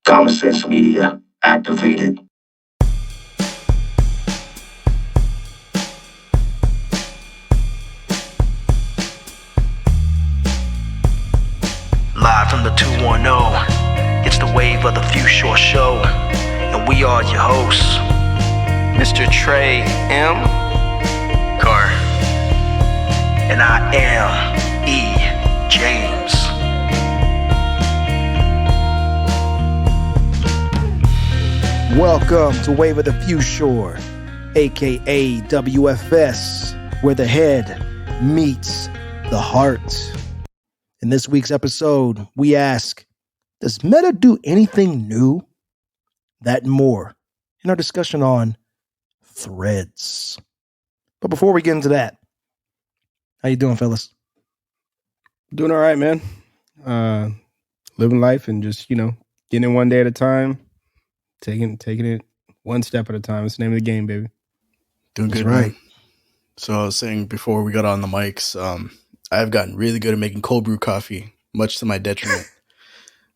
Common Sense Media activated. Live from the 210, it's the Wave of the Few Short Show, and we are your hosts, Mr. Trey M. Carr, and I am E. James. Welcome to Wave of the Few Short, aka WFS, where the head meets the heart. In this week's episode, we ask, does Meta do anything new? That and more in our discussion on Threads. But before we get into that, how you doing, fellas? Doing all right, man. Living life and just, getting it one day at a time, taking it one step at a time. It's the name of the game, baby. Doing good, right. man. So I was saying before we got on the mics, I've gotten really good at making cold brew coffee, much to my detriment.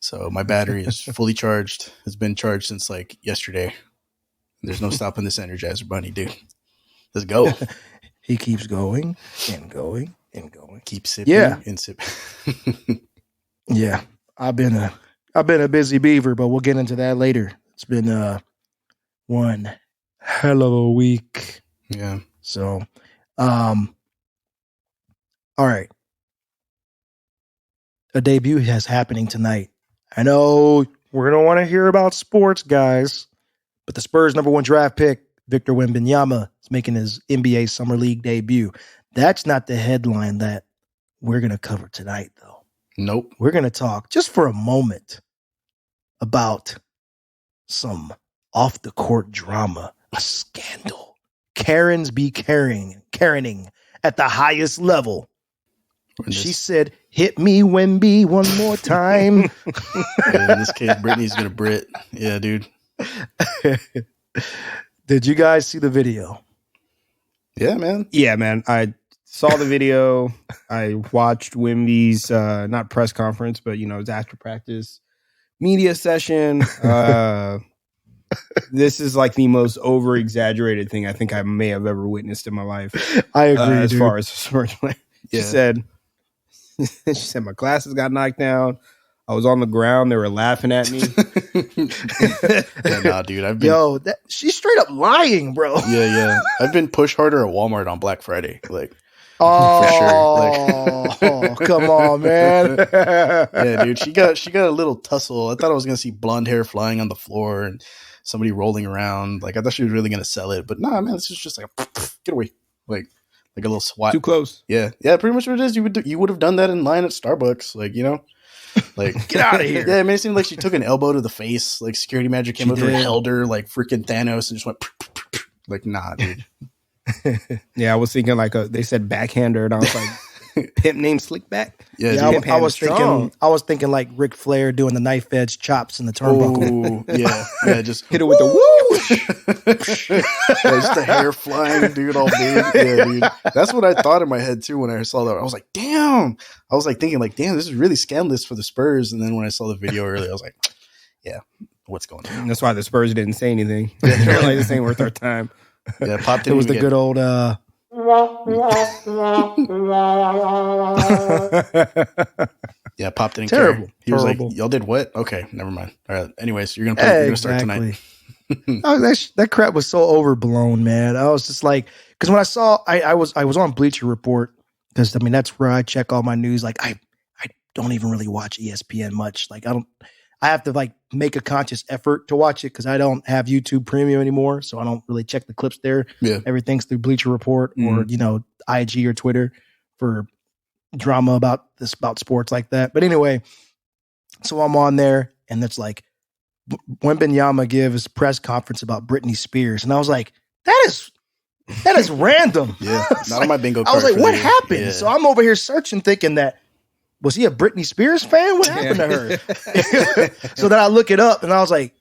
So my battery is fully charged. Has been charged since like yesterday. There's no stopping this Energizer Bunny, dude. Let's go. He keeps going and going and going. Keep sipping and sipping. Yeah, I've been a busy beaver, but we'll get into that later. It's been one hell of a week. Yeah. So, all right. A debut is happening tonight. I know we're going to want to hear about sports, guys, but the Spurs' number one draft pick, Victor Wembanyama, is making his NBA Summer League debut. That's not the headline that we're going to cover tonight, though. Nope. We're going to talk just for a moment about some off-the-court drama, a scandal. Karens be Karening at the highest level. She said, hit me, Wemby, one more time. Yeah, in this case, Brittany's going to Brit. Yeah, dude. Did you guys see the video? Yeah, man. Yeah, man. I saw the video. I watched Wimby's, not press conference, but, his after practice media session. This is like the most over-exaggerated thing I think I may have ever witnessed in my life. I agree, as dude. far as Spurs play. Yeah. She said my glasses got knocked down. I was on the ground. They were laughing at me. Yeah, nah, dude. I've been she's straight up lying, bro. Yeah. I've been push harder at Walmart on Black Friday. Like, oh, for sure. Come on, man. Yeah, dude. She got a little tussle. I thought I was gonna see blonde hair flying on the floor and somebody rolling around. Like, I thought she was really gonna sell it, but nah, man. This is just like get away, like a little swat. Too close. Yeah. Pretty much what it is. You would have done that in line at Starbucks, like like Get out of here. Yeah, I mean, it seemed like she took an elbow to the face. Like security magic came over and held her like freaking Thanos and just went like, nah, dude. Yeah, I was thinking like they said backhander, and I was like, pimp named Slickback. Yeah, I was thinking like Ric Flair doing the knife edge chops in the turnbuckle. Oh, yeah, just hit it with the whoosh. Yeah, just the hair flying, dude, all big. Yeah, dude. That's what I thought in my head too when I saw that. I was like, damn. I was like thinking like, damn, this is really scandalous for the Spurs. And then when I saw the video earlier, I was like, yeah, what's going on? And that's why the Spurs didn't say anything. They're like, this ain't worth our time. Yeah, Pop didn't it was the good old yeah, Pop didn't terrible. care. He was Terrible. like, y'all did what? Okay, never mind. All right. Anyways, you're gonna start tonight. Oh, that crap was so overblown, man. I was just like, because when I saw, I was on Bleacher Report, because I mean that's where I check all my news. Like I don't even really watch ESPN much. Like I have to like make a conscious effort to watch it because I don't have YouTube Premium anymore, so I don't really check the clips there. Yeah, everything's through Bleacher Report or IG or Twitter for drama about sports like that. But anyway, so I'm on there, and it's like Wembanyama gives press conference about Britney Spears, and I was like, that is random. Yeah, not on my bingo I was card like, what you. happened? Yeah. So I'm over here searching, thinking that, was he a Britney Spears fan? What happened to her? So then I look it up, and I was like,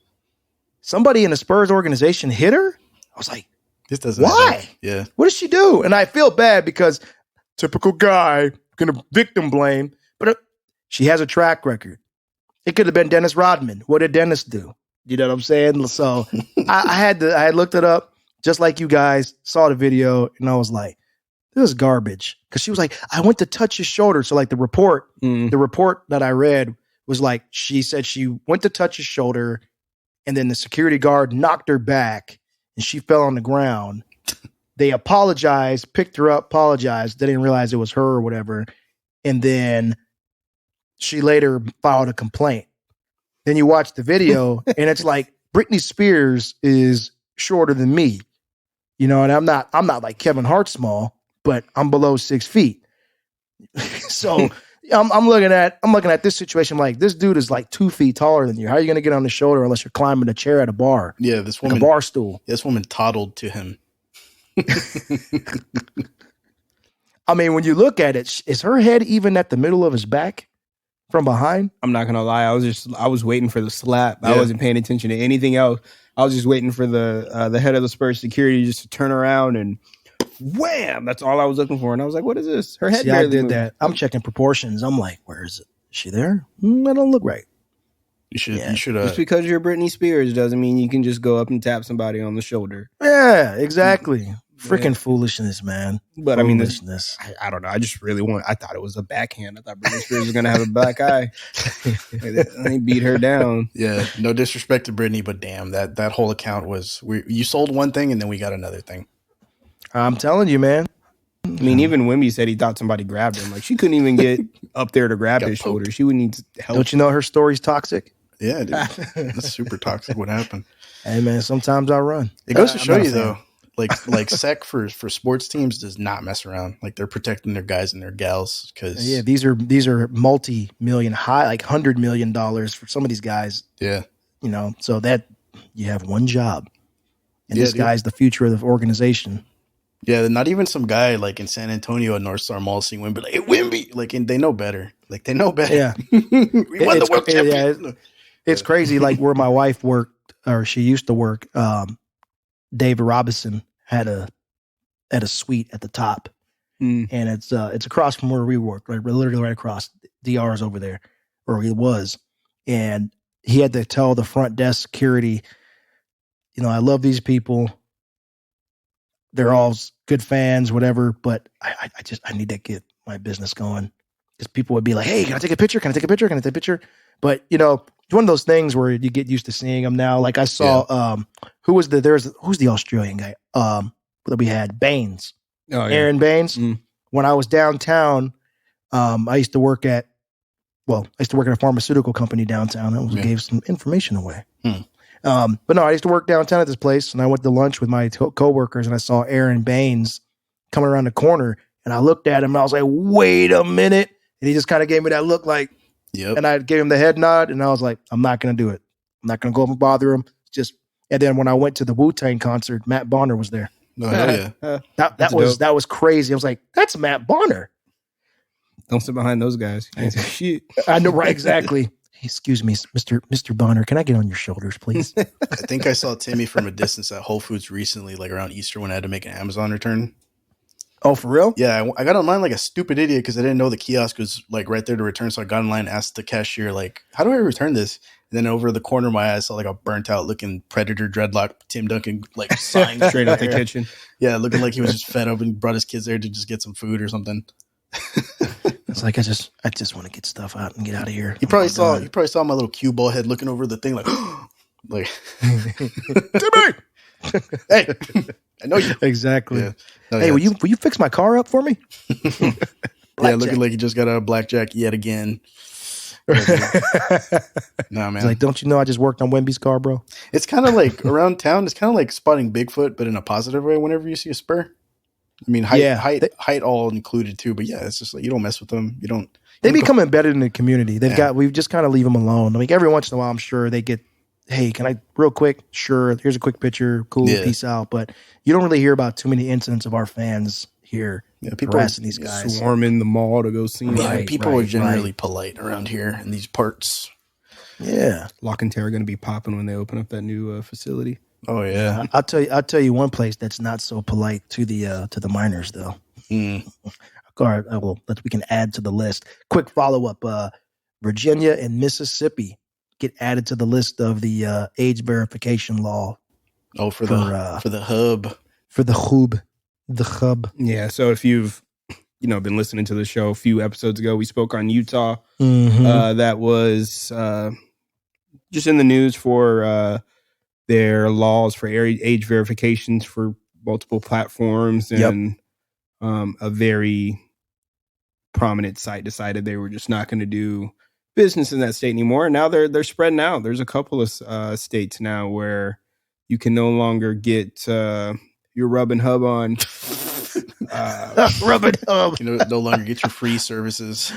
somebody in the Spurs organization hit her? I was like, this doesn't why? Yeah. What did she do? And I feel bad because typical guy, going to victim blame, but she has a track record. It could have been Dennis Rodman. What did Dennis do? You know what I'm saying? So I had looked it up just like you guys, saw the video, and I was like, this is garbage. Because she was like, I went to touch his shoulder. So like the report that I read was like, she said she went to touch his shoulder, and then the security guard knocked her back, and she fell on the ground. They apologized, picked her up, apologized. They didn't realize it was her or whatever. And then she later filed a complaint. Then you watch the video and it's like Britney Spears is shorter than me, you know, and I'm not like Kevin Hart small, but I'm below 6 feet. So I'm looking at this situation like this dude is like 2 feet taller than you. How are you going to get on the shoulder unless you're climbing a chair at a bar? Yeah, this woman, like a bar stool. This woman toddled to him. I mean, when you look at it, is her head even at the middle of his back from behind? I'm not gonna lie. I was waiting for the slap. Yeah. I wasn't paying attention to anything else. I was just waiting for the head of the Spurs security just to turn around and wham. That's all I was looking for. And I was like, what is this? Her head See, I barely did moved. that. I'm checking proportions. I'm like, where is it? Is she there? That don't look right. You should. Just because you're Britney Spears doesn't mean you can just go up and tap somebody on the shoulder. Yeah, exactly. Freaking foolishness, man. But I mean, foolishness. I don't know. I just really I thought it was a backhand. I thought Britney Spears was going to have a black eye. They beat her down. Yeah, no disrespect to Britney, but damn, that whole account was, you sold one thing and then we got another thing. I'm telling you, man. I mean, even Wimby said he thought somebody grabbed him. Like, she couldn't even get up there to grab Got his poked. shoulder. She would need help. Don't you know her story's toxic? Yeah, dude. That's super toxic. What happened? Hey, man, sometimes I run. It goes to I'm show not a you, fan. though, like SEC for sports teams does not mess around. Like, they're protecting their guys and their gals because Yeah, these are multi-million, high, like $100 million for some of these guys. yeah, You know, so that you have one job, and Yeah, this dude. guy's the future of the organization. yeah, not even some guy like in San Antonio at North Star Mall seeing Wimby like, hey, Wimby, like, and they know better. Like, they know better. Yeah. we won the It's- world yeah, championship. It's crazy, like where my wife worked, or she used to work. David Robinson had a suite at the top, and it's across from where we work, right, literally right across. DR's over there, or he was, and he had to tell the front desk security, you know, I love these people. They're all good fans, whatever, but I need to get my business going. Because people would be like, hey, can I take a picture? Can I take a picture? Can I take a picture? But, you know, it's one of those things where you get used to seeing them now. Like I saw, who's the Australian guy that we had? Baines. Oh, yeah. Aaron Baines. Mm. When I was downtown, I used to work at a pharmaceutical company downtown. I gave some information away. But no, I used to work downtown at this place, and I went to lunch with my coworkers, and I saw Aaron Baines coming around the corner, and I looked at him, and I was like, wait a minute. And he just kind of gave me that look like, Yep. and I gave him the head nod, and I was like, I'm not going to do it. I'm not going to go up and bother him. And then when I went to the Wu-Tang concert, Matt Bonner was there. No, hell yeah. That was crazy. I was like, that's Matt Bonner. Don't sit behind those guys. You can't say shit. I know, right? Exactly. Excuse me, Mr. Bonner, can I get on your shoulders, please? I think I saw Timmy from a distance at Whole Foods recently, like around Easter when I had to make an Amazon return. Oh, for real? Yeah, I got online like a stupid idiot because I didn't know the kiosk was like right there to return. So I got online, asked the cashier, like, how do I return this? And then over the corner of my eye, I saw like a burnt out looking Predator dreadlock Tim Duncan like sign Straight out the kitchen. Yeah, looking like he was just fed up and brought his kids there to just get some food or something. It's like I just want to get stuff out and get out of here. He probably saw my little cue ball head looking over the thing like, like, Timmy, hey, I know you. Exactly. Yeah. No, Hey, yeah, will you fix my car up for me? yeah, looking like he just got out of blackjack yet again. Nah, man. It's like, don't you know I just worked on Wemby's car, bro? It's kind of like around town. It's kind of like spotting Bigfoot, but in a positive way. Whenever you see a spur, I mean, height all included too. But yeah, it's just like you don't mess with them. You don't. They become embedded in the community. We've just kind of leave them alone. I mean, every once in a while, I'm sure they get, hey, can I real quick? Sure. Here's a quick picture. Cool. Yeah. Peace out. But you don't really hear about too many incidents of our fans here people harassing these guys. Swarming the mall to go see them. Right. People are generally polite around here in these parts. Yeah. Lock and Terror going to be popping when they open up that new facility. Oh yeah. I'll tell you one place that's not so polite to the minors though. Mm. All right, well, we can add to the list. Quick follow up. Virginia and Mississippi get added to the list of the age verification law. Oh, for the hub. For the hub. Yeah. So if you've been listening to the show a few episodes ago, we spoke on Utah. Mm-hmm. That was just in the news for their laws for age verifications for multiple platforms, and a very prominent site decided they were just not going to do business in that state anymore. And now they're spreading out. There's a couple of states now where you can no longer get your rub and hub on. Rub and hub. You no longer get your free services.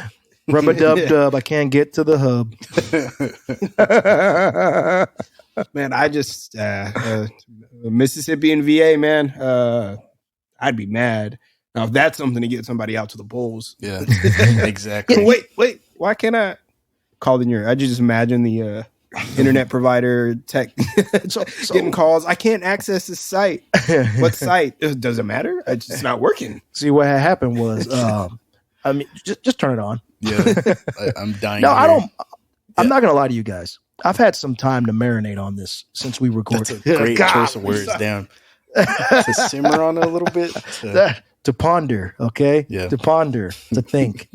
Rub a dub. I can't get to the hub. Man, I just Mississippi and VA, man. I'd be mad. Now, if that's something to get somebody out to the polls. Yeah, exactly. Wait. Why can't I call in your? I just imagine the internet provider tech getting calls. I can't access this site. What site? Does it matter? It's not working. See, what had happened was, I mean, just turn it on. Yeah, I'm dying. No, I don't. I'm not gonna lie to you guys. I've had some time to marinate on this since we recorded. That's a great choice of words. Damn. To simmer on it a little bit. To ponder, okay? Yeah. To ponder, to think,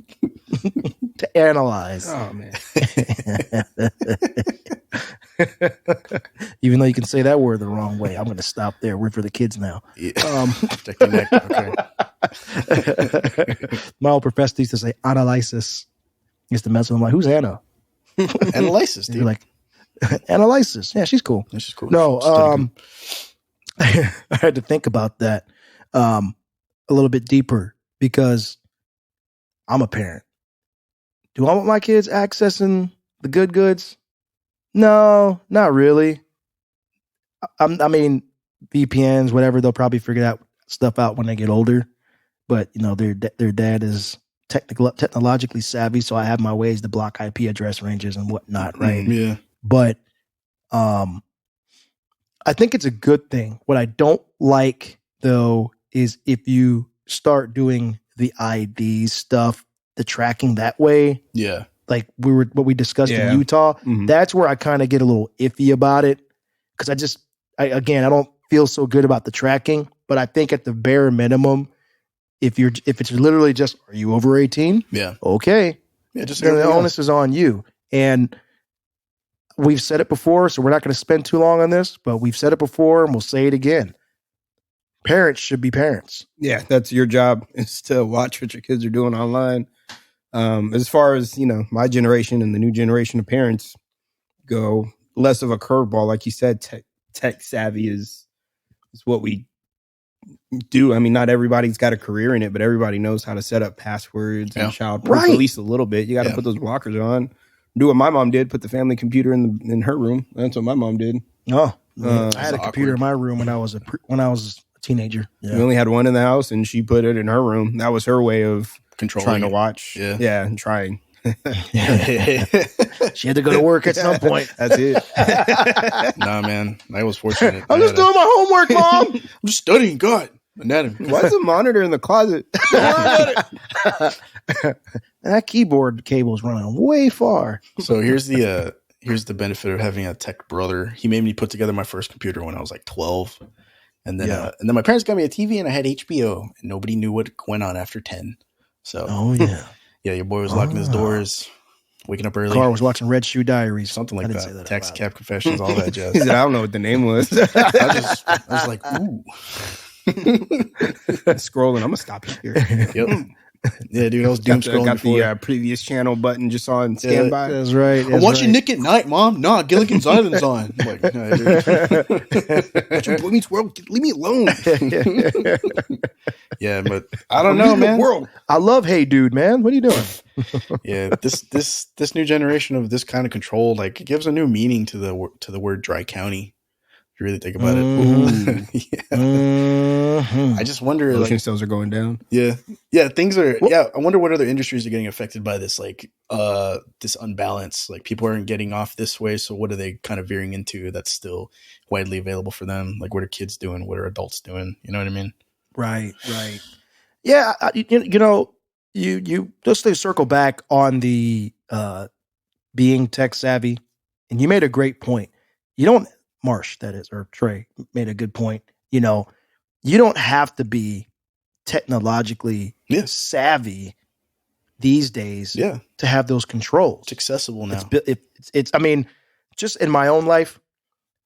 to analyze. Oh man. Even though you can say that word the wrong way, I'm going to stop there. We're for the kids now. Yeah. Protect your neck. Okay. My old professor used to say analysis. He used to mess with him like, who's Anna? Analysis, dude. You're like, analysis. Yeah, she's cool. This is cool. No, I had to think about that a little bit deeper because I'm a parent. Do I want my kids accessing the good goods? No, not really. I mean, VPNs, whatever, they'll probably figure that stuff out when they get older. But, their dad is technologically savvy, so I have my ways to block IP address ranges and whatnot, right? Yeah. But I think it's a good thing. What I don't like, though, is if you start doing the ID stuff, the tracking that way. Yeah. Like what we discussed in Utah. Mm-hmm. That's where I kind of get a little iffy about it. Because I don't feel so good about the tracking. But I think at the bare minimum, if it's literally just, are you over 18? Yeah. Okay. Yeah, just then the onus is on you. And we've said it before, so we're not going to spend too long on this, but we've said it before and we'll say it again. Parents should be parents. Yeah, that's your job, is to watch what your kids are doing online. As far as, my generation and the new generation of parents go, less of a curveball. Like you said, tech savvy is what we do. I mean, not everybody's got a career in it, but everybody knows how to set up passwords and child proof, at least a little bit. You got to put those blockers on. Do what my mom did, put the family computer in her room. That's what my mom did. Oh, I had a computer in my room when I was a teenager. Yeah. We only had one in the house, and she put it in her room. That was her way of trying to watch. Yeah, and trying. She had to go to work at some point. That's it. Nah, man, I was fortunate. I'm just doing my homework, Mom. I'm just studying God anatomy. Why is the monitor in the closet? That keyboard cable is running way far. So here's the benefit of having a tech brother. He made me put together my first computer when I was like 12. And then my parents got me a TV and I had HBO, and nobody knew what went on after 10. So, yeah, your boy was locking his doors, waking up early. Carl was watching Red Shoe Diaries. Something like that. Taxi Cab Confessions, all that jazz. He said, I don't know what the name was. I was like, ooh. Scrolling. I'm going to stop here. Yep. Yeah, dude, I was doom scrolling. Got the previous channel button just on standby. That's right. I'm watching Nick at Night, Mom. Nah, Gilligan's Island's on. I'm like, nah, dude. Boy Meets World. Leave me alone. Yeah, but I don't know, man. World. I love Hey Dude, man. What are you doing? Yeah, this new generation of this kind of control, like, it gives a new meaning to the word dry county. You really think about it. I just wonder, ocean sales are going down. Yeah, things are. I wonder what other industries are getting affected by this, like this unbalance. Like, people aren't getting off this way, so what are they kind of veering into that's still widely available for them? Like, what are kids doing? What are adults doing? You know what I mean? Right. Yeah, you just to circle back on the being tech savvy, and you made a great point. You don't, Marsh, that is, or Trey made a good point. You know, you don't have to be technologically savvy these days to have those controls. It's accessible now. It's I mean, just in my own life,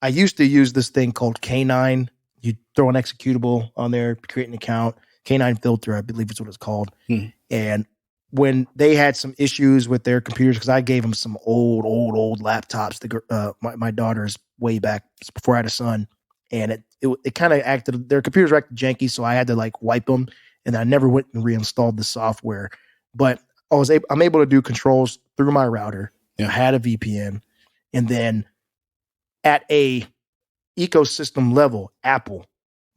I used to use this thing called K9. You throw an executable on there, create an account, K9 filter, I believe is what it's called. And when they had some issues with their computers, because I gave them some old laptops, my daughter's way back before I had a son, and it kind of acted, their computers were acting janky, so I had to like wipe them, and I never went and reinstalled the software. But I'm able to do controls through my router. I had a VPN, and then at a ecosystem level, Apple,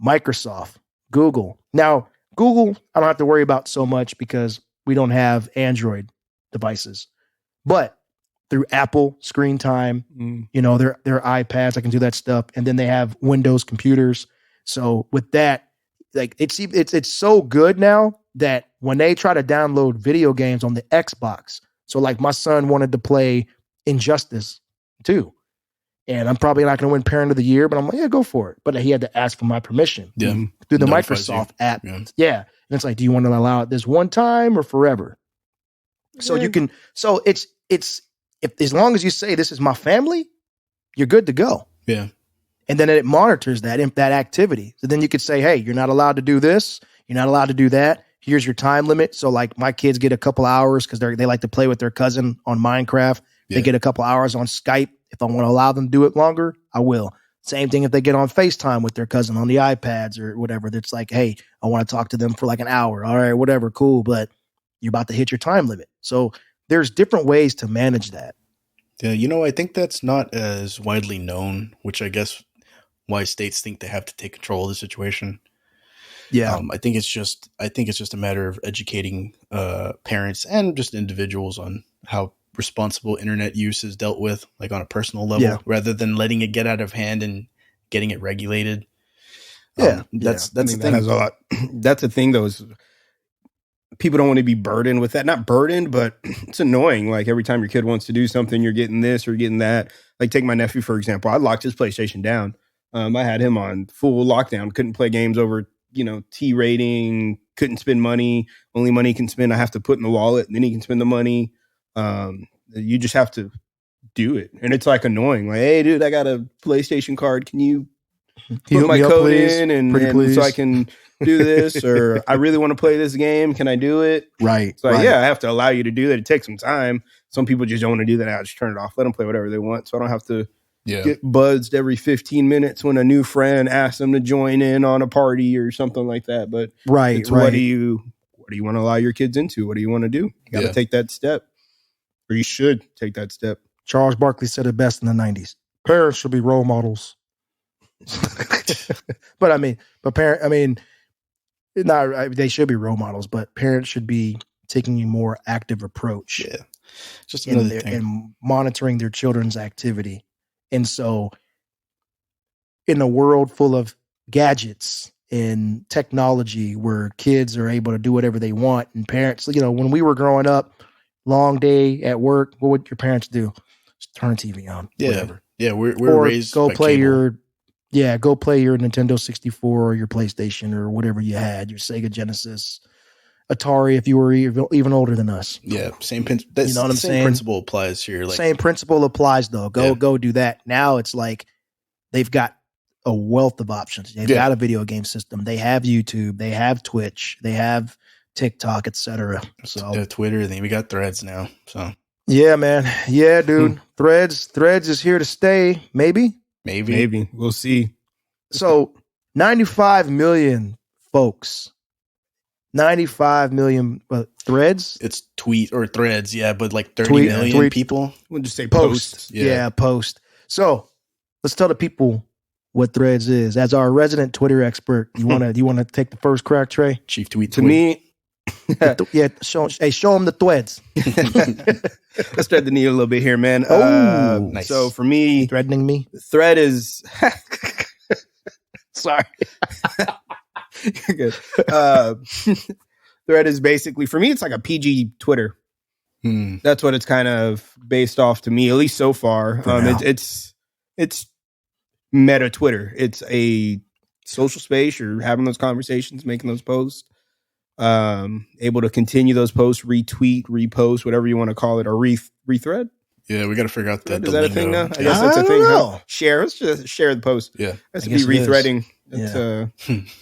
Microsoft, Google. Now, Google, I don't have to worry about so much because we don't have Android devices. But through Apple Screen Time, you know, their iPads, I can do that stuff. And then they have Windows computers. So with that, like it's so good now that when they try to download video games on the Xbox, so like my son wanted to play Injustice 2. And I'm probably not going to win Parent of the Year, but I'm like, yeah, go for it. But he had to ask for my permission through the Microsoft app. Yeah. And it's like, do you want to allow it this one time or forever? So you can, so it's if as long as you say this is my family, you're good to go. Yeah. And then it monitors that activity. So then you could say, hey, you're not allowed to do this. You're not allowed to do that. Here's your time limit. So like my kids get a couple hours because they like to play with their cousin on Minecraft. They get a couple hours on Skype. If I want to allow them to do it longer, I will. Same thing if they get on FaceTime with their cousin on the iPads or whatever. That's like, hey, I want to talk to them for like an hour. All right, whatever, cool. But you're about to hit your time limit. So there's different ways to manage that. Yeah, you know, I think that's not as widely known, which I guess why states think they have to take control of the situation. Yeah, I think it's just a matter of educating parents and just individuals on how responsible internet use is dealt with, like on a personal level, rather than letting it get out of hand and getting it regulated. That's the thing. That has a lot. That's the thing, though, is people don't want to be burdened with that. Not burdened, but it's annoying. Like every time your kid wants to do something, you're getting this or getting that. Like take my nephew, for example. I locked his PlayStation down. I had him on full lockdown. Couldn't play games over, T rating. Couldn't spend money. Only money he can spend, I have to put in the wallet. And then he can spend the money. You just have to do it. And it's like annoying. Like, hey, dude, I got a PlayStation card. Can you put my code in and so I can do this? Or I really want to play this game. Can I do it? Right. So yeah, I have to allow you to do that. It takes some time. Some people just don't want to do that. I just turn it off. Let them play whatever they want. So I don't have to get buzzed every 15 minutes when a new friend asks them to join in on a party or something like that. But what do you want to allow your kids into? What do you want to do? You got to take that step. Or you should take that step. Charles Barkley said it best in the 90s. Parents should be role models. They should be role models, but parents should be taking a more active approach. Yeah. Just another thing. And monitoring their children's activity. And so in a world full of gadgets and technology where kids are able to do whatever they want and parents, when we were growing up, long day at work, what would your parents do? Just turn the TV on. Yeah. Whatever. Yeah. We're raised go by play cable. go play your Nintendo 64 or your PlayStation or whatever you had, your Sega Genesis, Atari, if you were even older than us. Yeah. Same principle applies here. Same principle applies though. Go do that. Now it's like they've got a wealth of options. They've got a video game system. They have YouTube. They have Twitch. They have TikTok, etc. So Twitter, then we got Threads now. So yeah, man. Yeah, dude. Threads is here to stay. Maybe. We'll see. So 95 million folks. 95 million threads. It's tweet or threads, but like 30 million people. We'll just say posts. Yeah, post. So let's tell the people what Threads is. As our resident Twitter expert, you want to take the first crack, Trey? Chief tweet to me. Show them the threads. Let's thread the needle a little bit here, man. Nice. So for me, threatening me. Thread is sorry. You're good. Thread is basically, for me, it's like a PG Twitter. That's what it's kind of based off to me, at least so far. It's meta Twitter. It's a social space. You're having those conversations, making those posts, able to continue those posts, retweet, repost, whatever you want to call it, or rethread. Yeah, we got to figure out the Is that a thing now? I Yeah. guess that's a thing. Know. Huh? Share. Let's just share the post. Yeah. Has to I be guess it is. rethreading.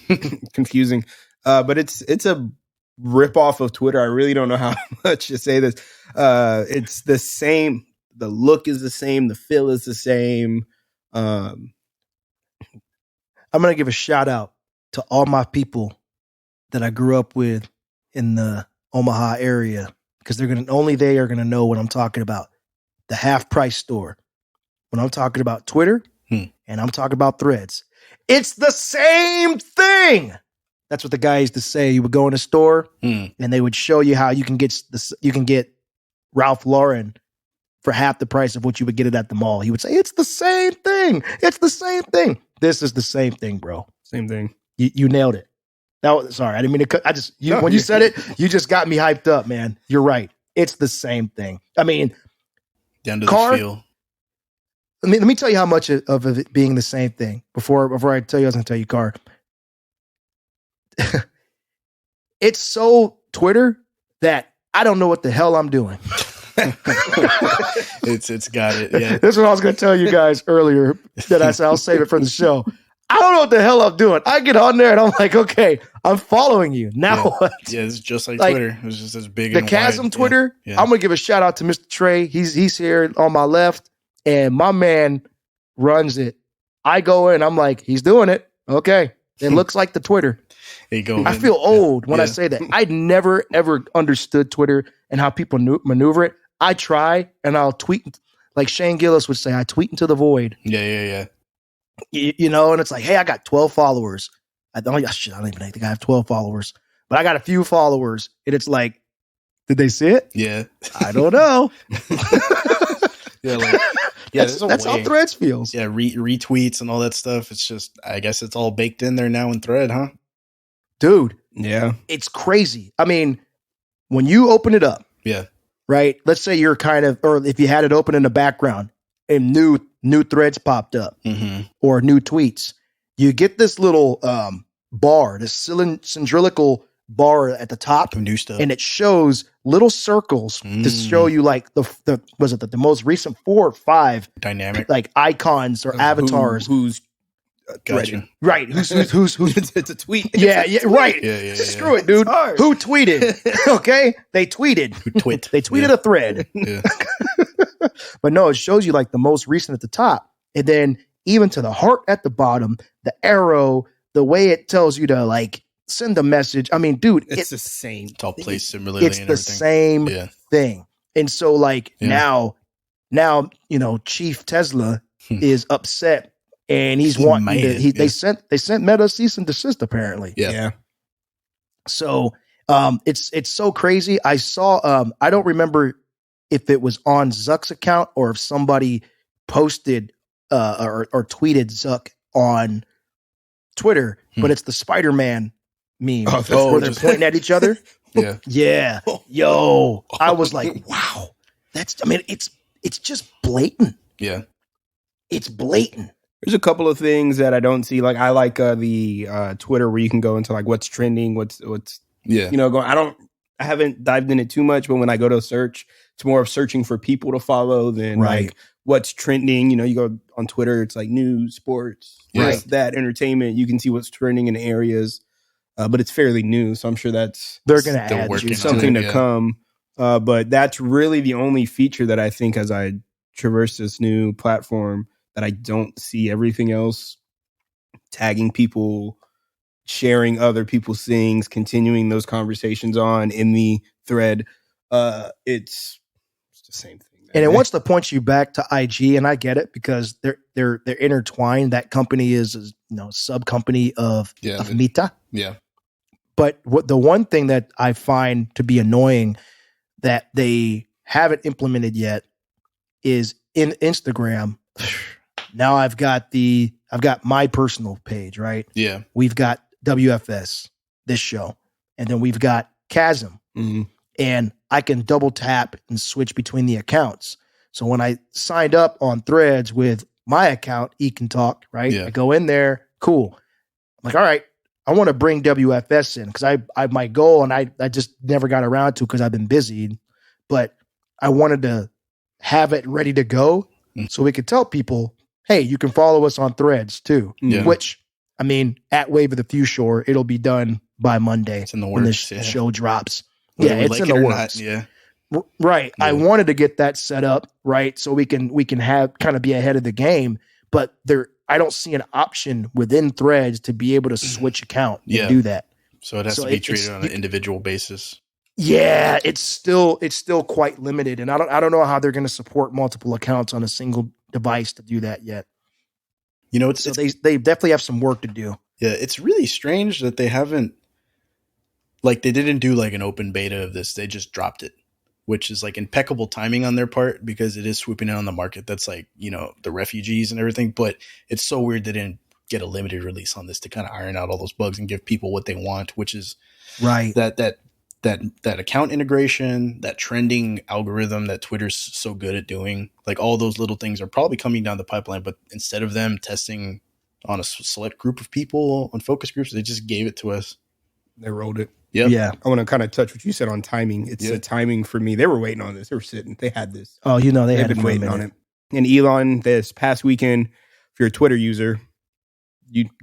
It's confusing. But it's a rip off of Twitter. I really don't know how much to say this. It's the same. The look is the same. The feel is the same. I'm going to give a shout out to all my people that I grew up with in the Omaha area, because they are going to know what I'm talking about. The Half Price store. When I'm talking about Twitter and I'm talking about Threads, it's the same thing. That's what the guy used to say. You would go in a store and they would show you how you can get Ralph Lauren for half the price of what you would get it at the mall. He would say, it's the same thing. It's the same thing. This is the same thing, bro. Same thing. You nailed it. Sorry, I didn't mean to cut. When you said it, you just got me hyped up, man. You're right. It's the same thing. I mean, down to the feel. Let me tell you how much of it being the same thing before I tell you. I was going to tell you, Car. It's so Twitter that I don't know what the hell I'm doing. It's got it. Yeah. This is what I was going to tell you guys earlier that I said I'll save it for the show. I don't know what the hell I'm doing. I get on there and I'm like, okay, I'm following you. Now what? Yeah, it's just like Twitter. It's just as big. The and Chasm wide. Twitter. Yeah. I'm going to give a shout out to Mr. Trey. He's here on my left, and my man runs it. I go in, I'm like, he's doing it. Okay. It looks like the Twitter. There you go. I feel old when I say that. I never, ever understood Twitter and how people maneuver it. I try and I'll tweet, like Shane Gillis would say, I tweet into the void. Yeah. You know, and it's like, hey, I got 12 followers. I don't even think I have 12 followers, but I got a few followers. And it's like, did they see it? Yeah. I don't know. That's how Threads feels. Yeah, retweets and all that stuff. It's just, I guess it's all baked in there now in Thread, huh? Dude. Yeah. It's crazy. I mean, when you open it up, right? Let's say you're or if you had it open in the background and new threads popped up or new tweets, you get this little bar, this cylindrical bar at the top, new stuff, and it shows little circles to show you like the most recent 4 or 5 dynamic like icons or avatars. Who's gotcha. Right? Who's it's a tweet. Yeah, right. Yeah. Screw it, dude. Who tweeted? Okay, they tweeted. They tweeted a thread. Yeah. But no, it shows you like the most recent at the top, and then even to the heart at the bottom, the arrow, the way it tells you to like send a message. I mean, dude, it's the same. It's all placed similarly. It's the same thing. And so like now, you know, Chief Tesla is upset and he's wanting to, they sent Meta cease and desist apparently. Yeah. So it's so crazy. I saw I don't remember if it was on Zuck's account or if somebody posted or tweeted Zuck on Twitter, but it's the Spider-Man meme where they're pointing at each other. Yeah. Yo, I was like, wow. It's just blatant. Yeah. It's blatant. There's a couple of things that I don't see. Like I like the Twitter where you can go into like what's trending, what's you know, going. I haven't dived in it too much, but when I go to search, it's more of searching for people to follow than like what's trending. You know, you go on Twitter, it's like news, sports, this, that, entertainment. You can see what's trending in areas, but it's fairly new, so I'm sure they're going to add something to come. But that's really the only feature that I think as I traverse this new platform that I don't see everything else. Tagging people, sharing other people's things, continuing those conversations on in the thread. It's the same thing. And it wants to point you back to IG, and I get it because they're intertwined. That company is sub company of Meta. Yeah. But the one thing that I find to be annoying that they haven't implemented yet is in Instagram. Now I've got my personal page, right? Yeah. We've got WFS, this show, and then we've got Chasm. Mm-hmm. and I can double tap and switch between the accounts. So when I signed up on Threads with my account, E Can Talk, right? Yeah. I go in there, cool. I'm like, all right, I want to bring WFS in because I my goal, and I just never got around to because I've been busy, but I wanted to have it ready to go so we could tell people, hey, you can follow us on Threads too. Yeah. Which, I mean, at Wave of the Future, it'll be done by Monday. It's in the when works, the yeah. show drops. Whether Yeah, we it's like in it the or works. not, yeah. Right. Yeah. I wanted to get that set up, right? So we can have kind of be ahead of the game, but I don't see an option within Threads to be able to switch account and do that. So it has to be treated on an individual basis. Yeah, it's still quite limited, and I don't know how they're going to support multiple accounts on a single device to do that yet. You know, they definitely have some work to do. Yeah, it's really strange that they haven't, like, they didn't do like an open beta of this. They just dropped it, which is like impeccable timing on their part because it is swooping in on the market. That's like, you know, the refugees and everything. But it's so weird they didn't get a limited release on this to kind of iron out all those bugs and give people what they want, which is right. That account integration, that trending algorithm that Twitter's so good at doing. Like all those little things are probably coming down the pipeline, but instead of them testing on a select group of people on focus groups, they just gave it to us. They rolled it. Yep. Yeah. I want to kind of touch what you said on timing. It's the timing for me. They were waiting on this. They were sitting. They had this. Oh, you know, they've been waiting on it. And Elon, this past weekend, if you're a Twitter user,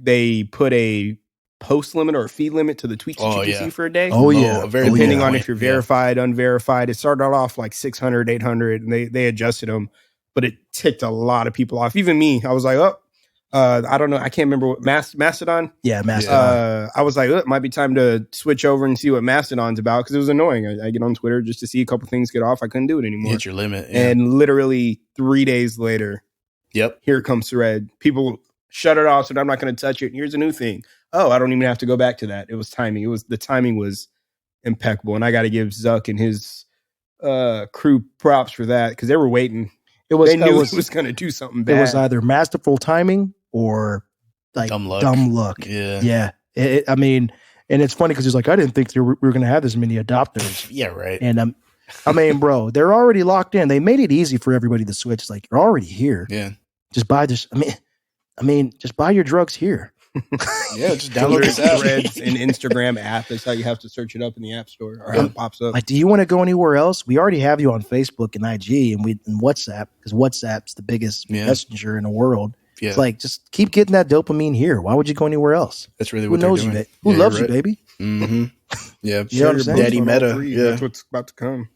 they put a post limit or a feed limit to the tweets that you can see for a day. Oh, yeah. Depending on if you're verified, unverified. It started off like 600, 800, and they adjusted them. But it ticked a lot of people off. Even me. I was like, I don't know. I can't remember what Mastodon. Yeah, Mastodon. I was like, it might be time to switch over and see what Mastodon's about because it was annoying. I get on Twitter just to see a couple things get off. I couldn't do it anymore. Hit your limit. Yeah. And literally 3 days later, here comes Thread. People shut it off, so I'm not going to touch it. Here's a new thing. Oh, I don't even have to go back to that. It was timing. The timing was impeccable, and I got to give Zuck and his crew props for that because they were waiting. They knew it was going to do something bad. It was either masterful timing or like dumb luck. Yeah. I mean, and it's funny because it's like I didn't think we were going to have this many adopters. Yeah, right. And I mean, bro, they're already locked in. They made it easy for everybody to switch. It's like you're already here. Yeah. Just buy this. I mean, just buy your drugs here. Yeah, just download this app. Threads and Instagram app. That's how you have to search it up in the App Store or how it pops up. Like, do you want to go anywhere else? We already have you on Facebook and IG and WhatsApp because WhatsApp's the biggest messenger in the world. Yeah. It's like, just keep getting that dopamine here. Why would you go anywhere else? That's really Who what knows they're doing. You? Who loves you, baby? Mm-hmm. Yeah, you know what I'm saying? Daddy Meta. Yeah, that's what's about to come.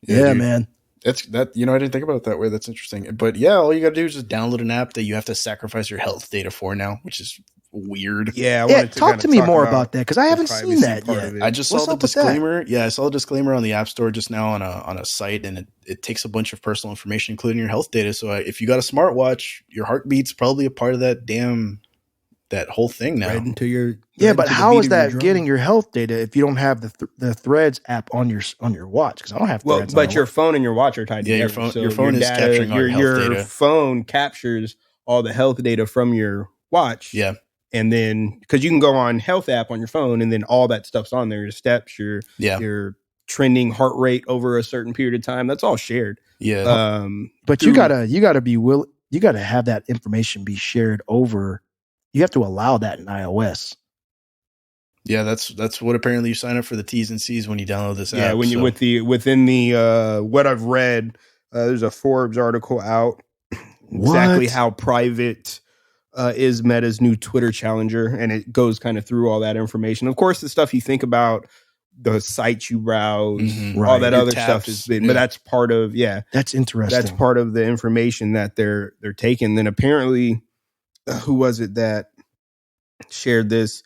Yeah, man. That's that. You know, I didn't think about it that way. That's interesting. But yeah, all you got to do is just download an app that you have to sacrifice your health data for now, which is weird. Yeah. Talk to me more about that because I haven't seen that yet. I just saw the disclaimer. Yeah, I saw the disclaimer on the App Store just now on a site, and it takes a bunch of personal information, including your health data. So if you got a smartwatch, your heartbeat's probably a part of that whole thing now. Right into your but how is that getting your health data if you don't have the Threads app on your watch? Because I don't have Threads. But your phone and your watch are tied together. Your phone is capturing all your health data. Your phone captures all the health data from your watch. Yeah. And then, because you can go on health app on your phone, and then all that stuff's on there. Your steps, your trending heart rate over a certain period of time. That's all shared. Yeah. But you gotta be willing. You gotta have that information be shared over. You have to allow that in iOS. Yeah, that's what apparently you sign up for the T's and C's when you download this app. Yeah, when you within the what I've read, there's a Forbes article out exactly how private is Meta's new Twitter challenger, and it goes kind of through all that information. Of course, the stuff you think about, the sites you browse, all that other stuff has been, but that's part of That's interesting. That's part of the information that they're taking. Then apparently, who was it that shared this?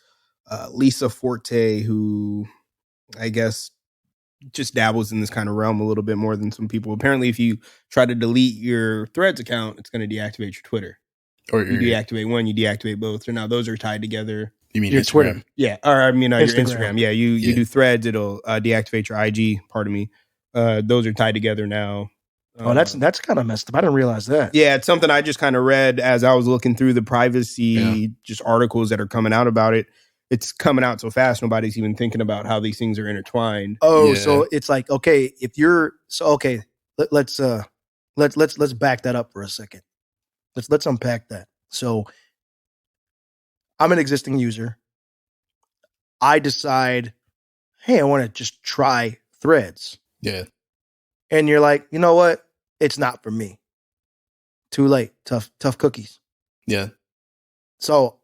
Lisa Forte, who I guess just dabbles in this kind of realm a little bit more than some people. Apparently, if you try to delete your Threads account, it's going to deactivate your Twitter. Or you deactivate one, you deactivate both. So now those are tied together. You mean your Instagram? Twitter? Yeah, or I mean your Instagram. Yeah, you do Threads, it'll deactivate your IG. Pardon me. Those are tied together now. Oh, that's kind of messed up. I didn't realize that. Yeah, it's something I just kind of read as I was looking through the privacy just articles that are coming out about it. it's coming out so fast, nobody's even thinking about how these things are intertwined. Oh, Yeah. so it's like, okay, if you're so okay, let's back that up for a second. Let's unpack that. So I'm an existing user. I decide, hey, I want to just try Threads. Yeah. And you're like, you know what? It's not for me. Too late. Tough cookies. Yeah. So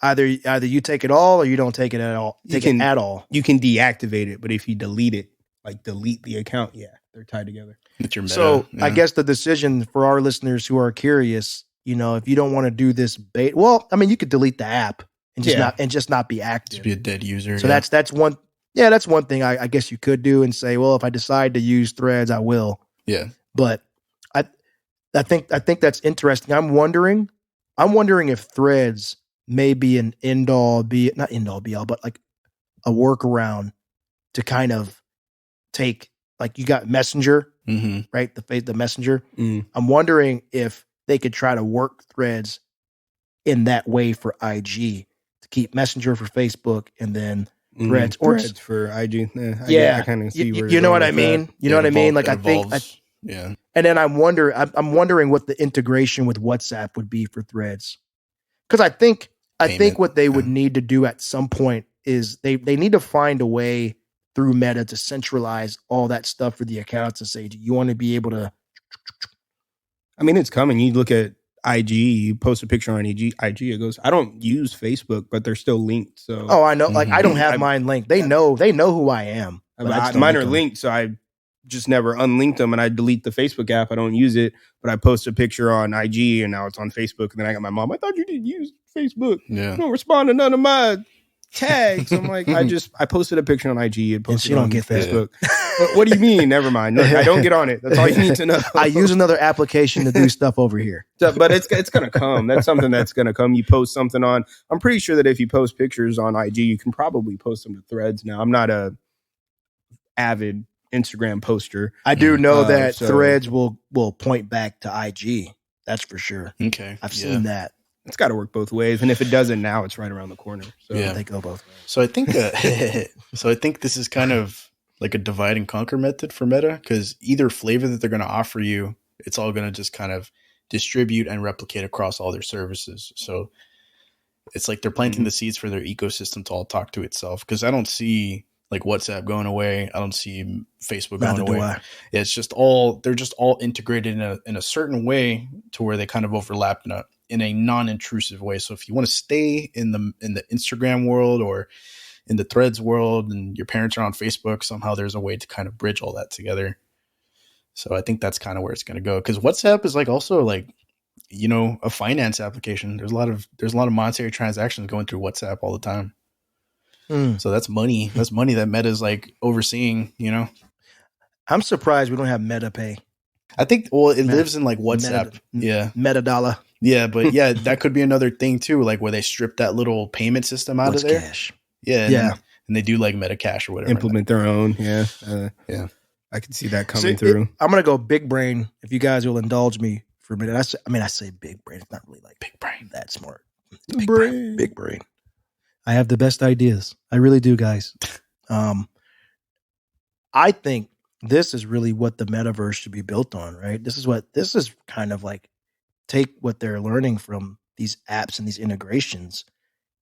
either you take it all or you don't take it at all. You Take can- it at all. You can deactivate it, but if you delete it, like delete the account, yeah, they're tied together. It's your meta. So yeah. I guess the decision for our listeners who are curious, if you don't want to do this bait, well, I mean, you could delete the app and just not be active. Just be a dead user. So that's one. Yeah, that's one thing I guess you could do and say, well, if I decide to use Threads, I will. Yeah. But I think that's interesting. I'm wondering if Threads may be an not end all be all, but like a workaround to kind of take, like, you got Messenger, Mm-hmm. right? The Messenger. Mm. I'm wondering if they could try to work Threads in that way for IG to keep Messenger for Facebook and then Threads or Threads for IG. Yeah. I kind of see you, where you you're know going what I with that. mean? You know what I mean? Like, I think, yeah. and then I'm wondering what the integration with WhatsApp would be for Threads. Because I think Payment, what they would need to do at some point is they need to find a way through Meta to centralize all that stuff for the accounts and say, do you want to be able to? I mean, it's coming. You look at IG, you post a picture on IG, it goes, I don't use Facebook, but they're still linked. So Oh, I know. Like, I don't have I- mine linked. They know who I am. but I just don't mine link are them. linked, so I just never unlinked them, and I delete the Facebook app. I don't use it, but I post a picture on IG, and now it's on Facebook. And then I got my mom, I thought you didn't use Facebook. Yeah. You don't respond to none of my tags. I'm like, I posted a picture on IG and posted she don't on get that. Facebook. What do you mean? Never mind. Look, I don't get on it. That's all you need to know. I use another application to do stuff over here. So, but it's gonna come. That's something that's gonna come. You post something on. I'm pretty sure that if you post pictures on IG, you can probably post them to Threads. Now, I'm not a avid Instagram poster. I do know that so- Threads will point back to IG. That's for sure. Okay. I've yeah. seen that. It's got to work both ways, and if it doesn't now, it's right around the corner. So Yeah. They go both ways. So I think this is kind of like a divide and conquer method for Meta, because either flavor that they're going to offer you, it's all going to just kind of distribute and replicate across all their services. So it's like they're planting the seeds for their ecosystem to all talk to itself. Because I don't see like WhatsApp going away. I don't see Facebook Neither going do away. I. They're just all integrated in a certain way to where they kind of overlap in a non-intrusive way. So if you want to stay in the Instagram world or in the Threads world and your parents are on Facebook, somehow there's a way to kind of bridge all that together. So I think that's kind of where it's going to go, because WhatsApp is like also like, a finance application. There's a lot of monetary transactions going through WhatsApp all the time. So that's money. That's money that Meta's like overseeing, I'm surprised we don't have Meta Pay. I think, well, it lives in like WhatsApp. Meta dollar. Yeah. But yeah, that could be another thing too. Like where they strip that little payment system out What's of there. cash? Yeah. And they do like Meta Cash or whatever. implement their own. Yeah. Yeah. I can see that coming through. I'm going to go big brain, if you guys will indulge me for a minute. I say big brain. It's not really like Big brain. that smart. Big brain. Big brain. I have the best ideas. I really do, guys. I think this is really what the metaverse should be built on, right? This is kind of like take what they're learning from these apps and these integrations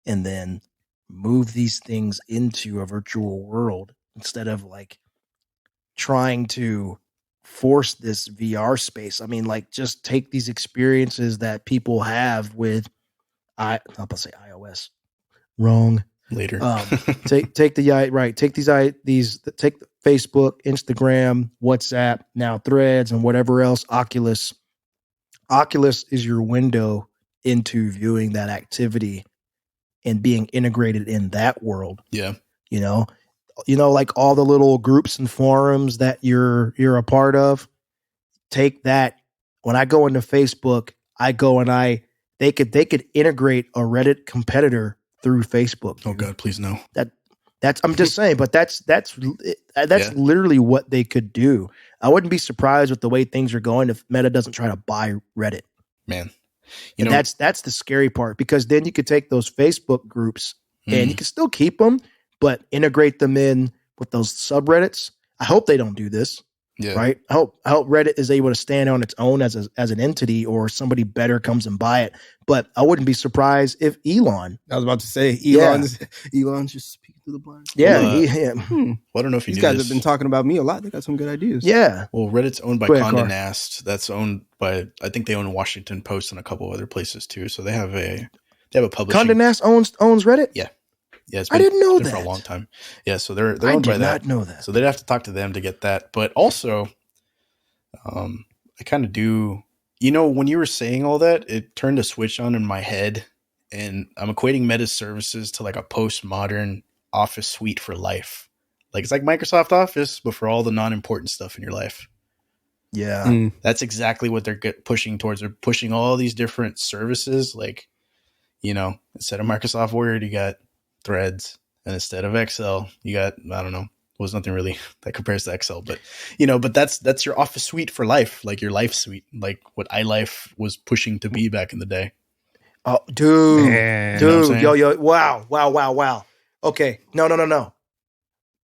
and then move these things into a virtual world instead of like trying to force this VR space. I mean, like, just take these experiences that people have with I'm about to say iOS. Wrong. Later. Take the Facebook, Instagram, WhatsApp, now Threads, and whatever else. Oculus is your window into viewing that activity and being integrated in that world. Yeah. Like all the little groups and forums that you're a part of. Take that. When I go into Facebook, I go and they could integrate a Reddit competitor through Facebook. Oh God, please no. That's I'm just saying, but that's literally what they could do. I wouldn't be surprised with the way things are going if Meta doesn't try to buy Man. That's the scary part, because then you could take those Facebook groups and you can still keep them, but integrate them in with those subreddits. I hope they don't do this. Yeah. Right. I hope Reddit is able to stand on its own as an entity, or somebody better comes and buy it. But I wouldn't be surprised if Elon. I was about to say Elon's just speaking to the blind. Yeah. Well, I don't know if you These knew guys this. have been talking about me a lot. They got some good ideas. Yeah. Well, Reddit's owned by Go ahead, Condé Carr. Nast. That's owned by, I think they own Washington Post and a couple other places too. So they have a publishing. Condé Nast owns Reddit. Yeah. Yeah, I didn't know been that for a long time. Yeah, so they're I owned by did that. not know that. So they'd have to talk to them to get that. But also, I kind of do. You know, when you were saying all that, it turned a switch on in my head, and I'm equating Meta's services to like a postmodern Office suite for life. Like it's like Microsoft Office, but for all the non-important stuff in your life. Yeah. That's exactly what they're pushing towards. They're pushing all these different services. Like, you know, instead of Microsoft Word, you got Threads, and instead of Excel, you got, I don't know, was nothing really that compares to Excel, but you know, but that's your Office suite for life, like your life suite, like what iLife was pushing to be back in the day. Oh, dude, Man. You know what I'm yo, wow. Okay, no.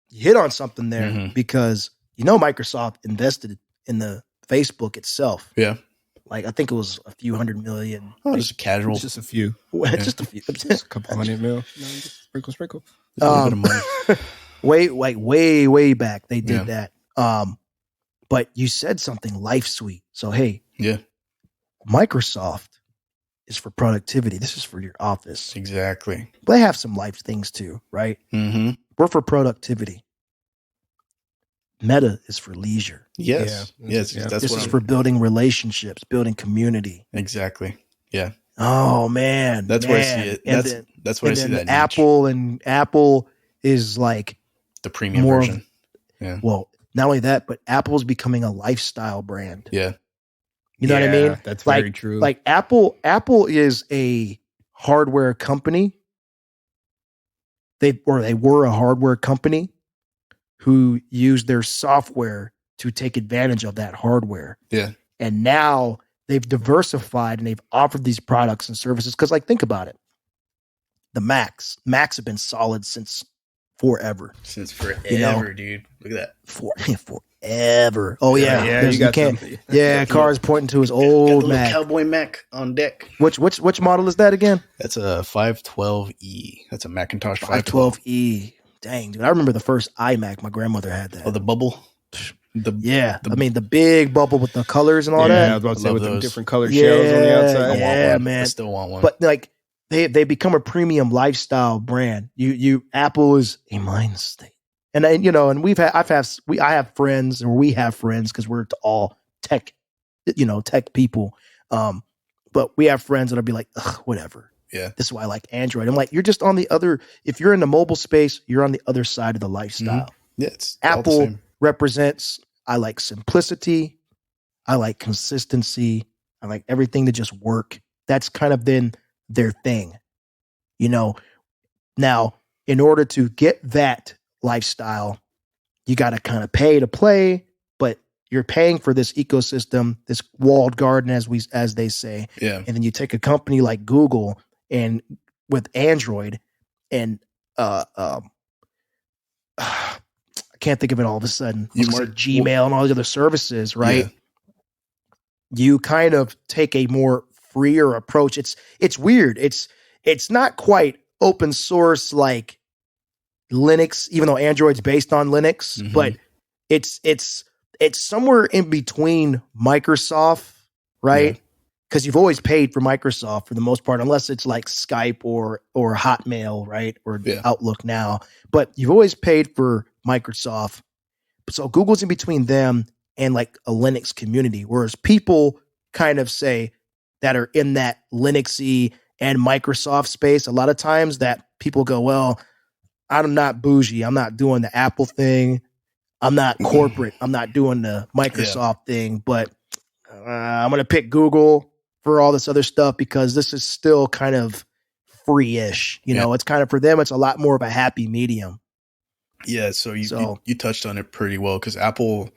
You hit on something there Mhm. because you know Microsoft invested in the Facebook itself. Yeah. Like I think it was a few $100 million. Oh, just a casual, It's just a few. Just a few. Just a couple $100 million. Just sprinkle. a little bit of money. way back they did Yeah. that. But you said something life suite. So hey, Yeah, Microsoft is for productivity. This is for your office. exactly. But they have some life things too, right? Mm-hmm. We're for productivity. Meta is for leisure. Yes. Yeah. Yes. Yeah. That's This what is I'm, for building relationships, building community. exactly. Yeah. Oh man, That's where I see it. And That's where I see then that niche. Apple is like The premium more version. well, not only that, but Apple's becoming a lifestyle brand. Yeah. You know what I mean? That's Like- very true. Like Apple is a hardware company. They were a hardware company who used their software to take advantage of that hardware. Yeah. And now they've diversified and they've offered these products and services. Because, like, think about it. The Macs have been solid since forever. Since forever, You know, dude. Look at that. Forever. Oh yeah, yeah, There's- you got can't. some- Yeah, Carr's pointing to his Got the old little Mac. cowboy Mac on deck. Which model is that again? That's a 512E. That's a Macintosh 512. 512E. Dang, dude, I remember the first iMac. My grandmother had that. Oh, the bubble. Yeah, I mean the big bubble with the colors and all yeah, I that. was about to say I with love the those. different colored shells on the Yeah, outside. I want yeah, one. man. I still want one. But like they become a premium lifestyle brand. You Apple is a mind state, and you know, and I have friends, or we have friends because we're all tech, tech people. But we have friends that'll be like, ugh, whatever. Yeah. This is why I like Android. I'm like, you're just on the other. If you're in the mobile space, you're on the other side of the lifestyle. yeah, it's all the Apple same. represents, I like simplicity. I like consistency. I like everything to just work. That's kind of been their thing. Now, in order to get that lifestyle, you got to kind of pay to play, but you're paying for this ecosystem, this walled garden, as they say. Yeah. And then you take a company like Google and with Android and I can't think of it all of a sudden. You Like mark- Gmail and all the other services, right? Yeah. You kind of take a more freer approach. It's weird. It's not quite open source like Linux, even though Android's based on Linux, Mhm. but it's somewhere in between Microsoft, right? Yeah. Because you've always paid for Microsoft for the most part, unless it's like Skype or Hotmail, right? Or Yeah. Outlook now. But you've always paid for Microsoft. So Google's in between them and like a Linux community, whereas people kind of say that are in that Linuxy and Microsoft space, a lot of times that people go, well, I'm not bougie. I'm not doing the Apple thing. I'm not corporate. I'm not doing the Microsoft thing, but I'm going to pick Google for all this other stuff because this is still kind of free-ish. It's kind of, for them, it's a lot more of a happy medium. Yeah, so you touched on it pretty well because Apple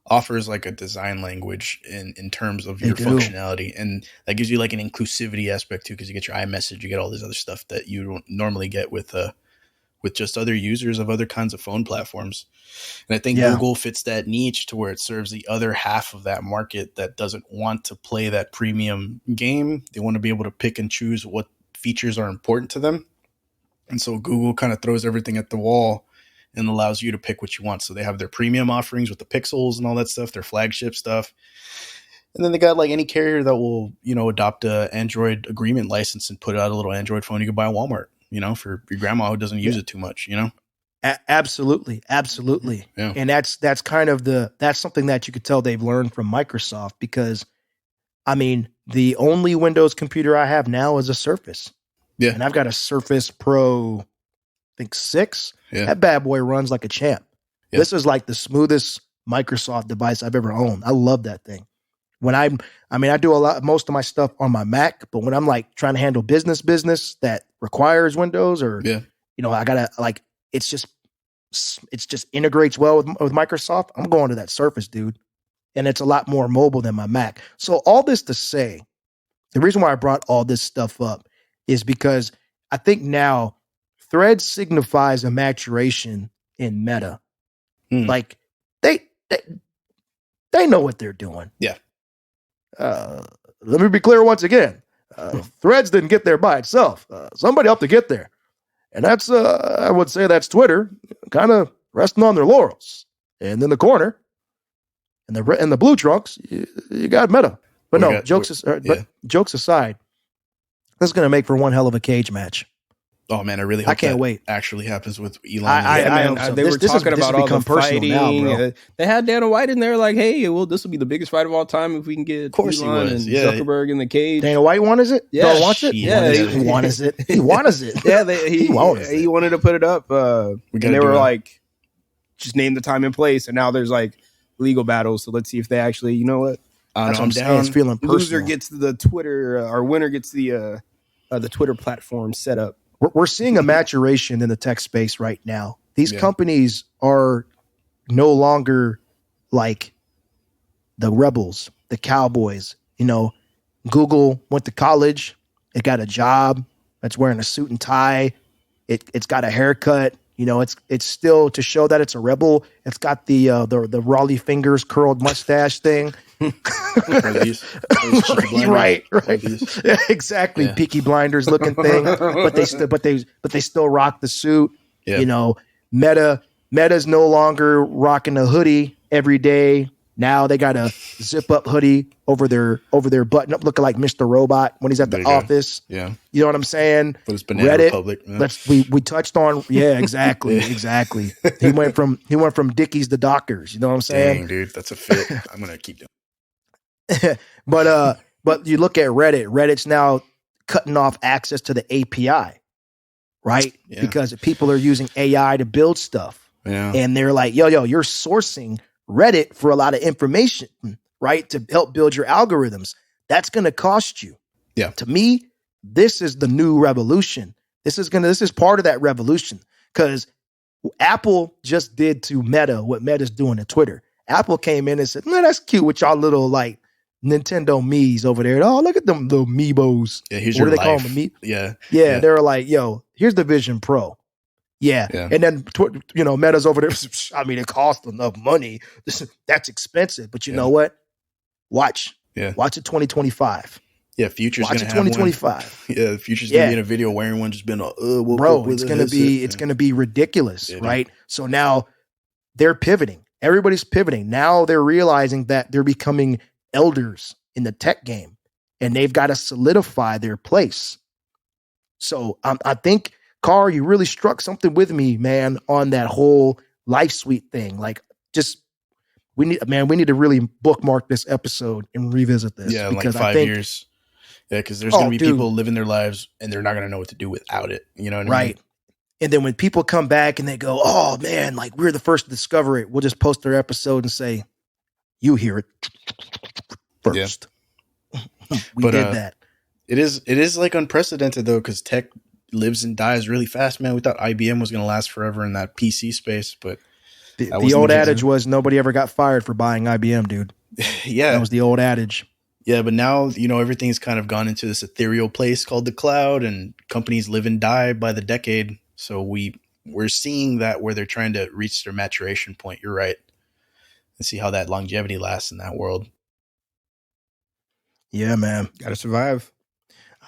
offers like a design language in terms of They your do. functionality, and that gives you like an inclusivity aspect too, because you get your iMessage, you get all this other stuff that you don't normally get with just other users of other kinds of phone platforms. And I think Yeah. Google fits that niche to where it serves the other half of that market that doesn't want to play that premium game. They want to be able to pick and choose what features are important to them. And so Google kind of throws everything at the wall and allows you to pick what you want. So they have their premium offerings with the pixels and all that stuff, their flagship stuff. And then they got like any carrier that will, adopt a Android agreement license and put out a little Android phone you can buy at Walmart, for your grandma who doesn't use it too much, Absolutely. Yeah. And that's kind of that's something that you could tell they've learned from Microsoft, because I mean, the only Windows computer I have now is a Surface. Yeah. And I've got a Surface Pro, I think 6. Yeah. That bad boy runs like a champ. Yeah. This is like the smoothest Microsoft device I've ever owned. I love that thing. When I do most of my stuff on my Mac, but when I'm like trying to handle business that requires Windows, or I gotta it just integrates well with Microsoft, I'm going to that Surface, dude. And it's a lot more mobile than my Mac. So all this to say, the reason why I brought all this stuff up is because I think now Threads signifies a maturation in Meta. Like they know what they're doing. Yeah. Let me be clear once again. Threads didn't get there by itself. Somebody helped to get there. And that's, I would say that's Twitter kind of resting on their laurels. And in the corner, in the blue trunks, you got Meta. But jokes aside, this is going to make for one hell of a cage match. Oh man, I really hope I can't that wait. Actually happens with Elon. I hope so. They were talking about all the fighting. Now, bro. They had Dana White in there, like, "Hey, well, this will be the biggest fight of all time if we can get Elon and Zuckerberg in the cage." Dana White wanted it. Yeah, wants it. Yeah, he wanted it. He wanted it. Yeah, he wanted to put it up. And they were like, just name the time and place, and now there's like legal battles. So let's see if they actually, you know what? That's what I'm saying. It's feeling personal. Loser gets the Twitter, our winner gets the Twitter platform set up. We're seeing a maturation in the tech space right now. These companies are no longer like the rebels, the cowboys. Google went to college. It got a job. It's wearing a suit and tie. It's got a haircut. It's still to show that it's a rebel. It's got the Raleigh fingers curled mustache thing. Right. Yeah, exactly. Yeah. Peaky Blinders looking thing, but they still rock the suit. Yeah. Meta's no longer rocking a hoodie every day. Now they got a zip up hoodie over their button up, looking like Mr. Robot when he's at the office. Go. Yeah, you know what I'm saying. But it's Banana Reddit, Republic. Yeah. We touched on. Yeah, exactly. He went from Dickies to Dockers. You know what I'm saying? Dang, dude, that's a fit. I'm gonna keep doing. But you look at Reddit. Reddit's now cutting off access to the API, right? Yeah. Because people are using AI to build stuff. Yeah, and they're like, yo, you're sourcing Reddit for a lot of information, right? To help build your algorithms. That's going to cost you. Yeah. To me, this is the new revolution. This is part of that revolution, because Apple just did to Meta what Meta's doing to Twitter. Apple came in and said, "No, that's cute with y'all little like Nintendo Miis over there. Oh, look at them little Meebos." Yeah, here's what your do they life. call them? Yeah. They were like, "Yo, here's the Vision Pro." Yeah. And then, Meta's over there. I mean, it costs enough money. That's expensive. But you know what? Watch. Yeah. Watch it 2025. Yeah, Future's going to have 2025. One. Yeah, Future's going to be in a video wearing one, just being it's going to be ridiculous, right? So now they're pivoting. Everybody's pivoting. Now they're realizing that they're becoming elders in the tech game, and they've got to solidify their place. So I think, Carr, you really struck something with me, man, on that whole Life Suite thing. Like, we need to really bookmark this episode and revisit this. Yeah, because like 5 years. Yeah, because there's going to be people living their lives and they're not going to know what to do without it. You know what I mean? And then when people come back and they go, "Oh man, like we're the first to discover it," we'll just post their episode and say, "You hear it first." Yeah. we did that. It is like unprecedented though, because tech lives and dies really fast, man. We thought IBM was going to last forever in that PC space, but The old adage was nobody ever got fired for buying IBM, dude. Yeah. That was the old adage. Yeah, but now, everything's kind of gone into this ethereal place called the cloud, and companies live and die by the decade. So we're seeing that where they're trying to reach their maturation point. You're right. And see how that longevity lasts in that world. Yeah, man. Gotta survive.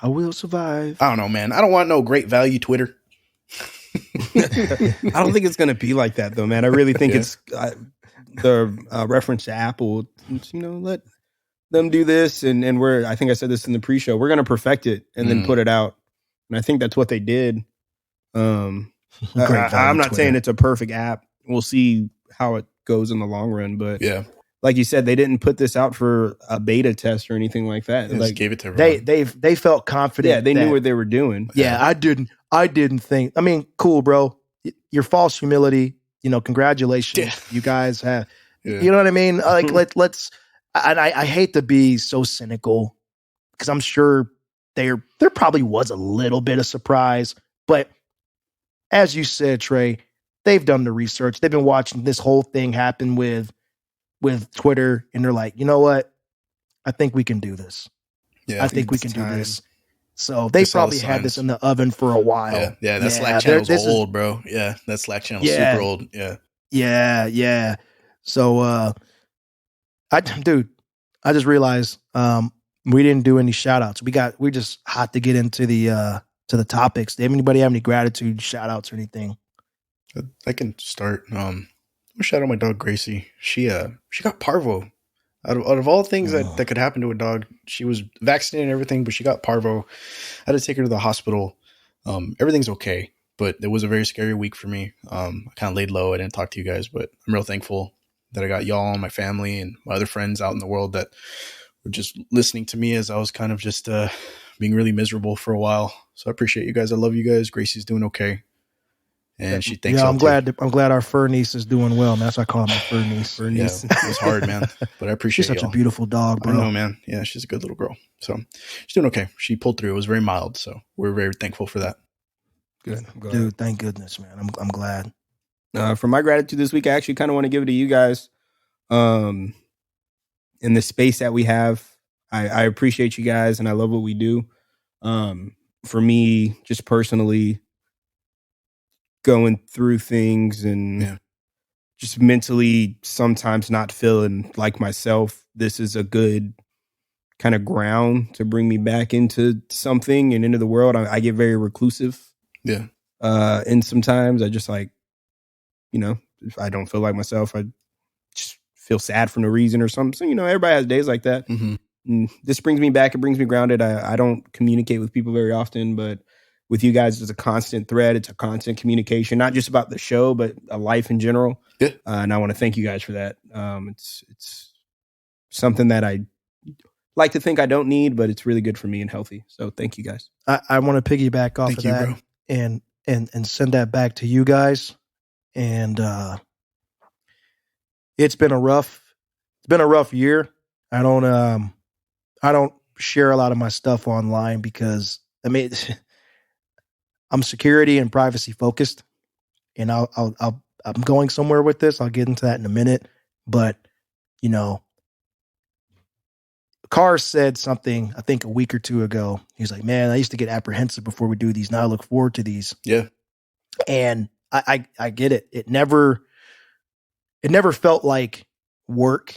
I will survive. I don't know, man. I don't want no great value Twitter. I don't think it's going to be like that, though, man. I really think it's the reference to Apple. It's, let them do this, and I think I said this in the pre-show. We're going to perfect it and then put it out, and I think that's what they did. I'm not saying it's a perfect app. We'll see how it goes in the long run, but like you said, they didn't put this out for a beta test or anything like that. They like, just gave it to everyone. They felt confident. Yeah, they knew what they were doing. Yeah, I didn't think. I mean, cool, bro. Your false humility. Congratulations. Yeah. You guys have. Yeah. You know what I mean? Like let's. And I hate to be so cynical because I'm sure there probably was a little bit of surprise, but as you said, Trey, they've done the research. They've been watching this whole thing happen with Twitter, and they're like, you know what? I think we can do this. Yeah, I think we can do this. So they probably had this in the oven for a while. Yeah, that Slack channel's old, bro. Yeah, that Slack channel's super old. Yeah. So, I just realized we didn't do any shout outs. We're just hot to get into the topics. Did anybody have any gratitude shout outs or anything? I can start. I'm gonna shout out my dog Gracie. She got parvo. Out of all things that could happen to a dog, she was vaccinated and everything, but she got parvo. I had to take her to the hospital. Everything's okay, but it was a very scary week for me. I kind of laid low. I didn't talk to you guys, but I'm real thankful that I got y'all and my family and my other friends out in the world that were just listening to me as I was kind of just being really miserable for a while. So I appreciate you guys. I love you guys. Gracie's doing okay. And she thinks I'm glad our fur niece is doing well, man. That's why I call her my fur niece. Yeah, it was hard, man. But I appreciate She's such a beautiful dog, bro. I know, man. Yeah, she's a good little girl. So she's doing okay. She pulled through. It was very mild. So we're very thankful for that. Good. Dude, thank goodness, man. I'm glad. For my gratitude this week, I actually kind of want to give it to you guys. In the space that we have, I appreciate you guys and I love what we do. For me, just personally, going through things and just mentally sometimes not feeling like myself, this is a good kind of ground to bring me back into something and into the world. I get very reclusive. Yeah. And sometimes I just if I don't feel like myself, I just feel sad for no reason or something. So, everybody has days like that. Mm-hmm. And this brings me back. It brings me grounded. I don't communicate with people very often, but with you guys, it's a constant thread. It's a constant communication, not just about the show, but life in general. Yeah. And I want to thank you guys for that. It's something that I like to think I don't need, but it's really good for me and healthy. So thank you guys. I want to piggyback off of that, bro. and send that back to you guys. And it's been a rough year. I don't share a lot of my stuff online because I'm security and privacy focused, and I'm going somewhere with this. I'll get into that in a minute, but Carr said something, I think a week or two ago. He was like, man, I used to get apprehensive before we do these. Now I look forward to these. Yeah. And I get it. It never felt like work.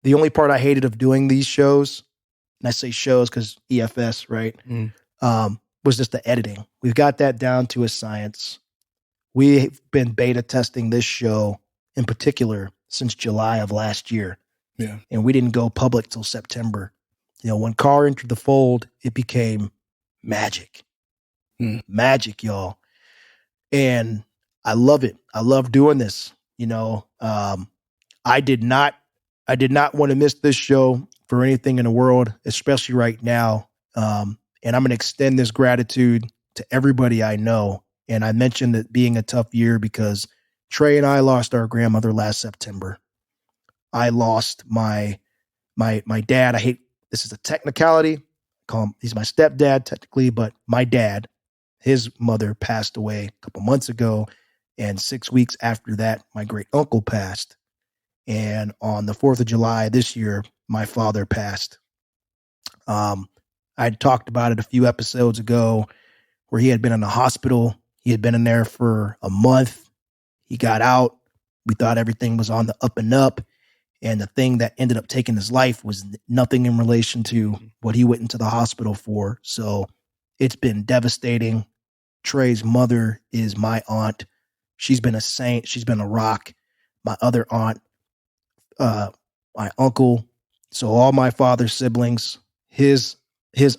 The only part I hated of doing these shows, and I say shows because EFS, right? Was just the editing. We've got that down to a science. We've been beta testing this show in particular since July of last year. Yeah. And we didn't go public till September. When Carr entered the fold, it became magic. Magic, y'all. And I love it. I love doing this. I did not want to miss this show for anything in the world, especially right now. And I'm going to extend this gratitude to everybody I know. And I mentioned it being a tough year because Trey and I lost our grandmother last September. I lost my dad. I hate, this is a technicality. He's my stepdad technically, but my dad, his mother passed away a couple months ago. And 6 weeks after that, my great uncle passed. And on the 4th of July this year, my father passed. I talked about it a few episodes ago where he had been in the hospital. He had been in there for a month. He got out. We thought everything was on the up and up. And the thing that ended up taking his life was nothing in relation to what he went into the hospital for. So it's been devastating. Trey's mother is my aunt. She's been a saint. She's been a rock. My other aunt, my uncle. So all my father's siblings, his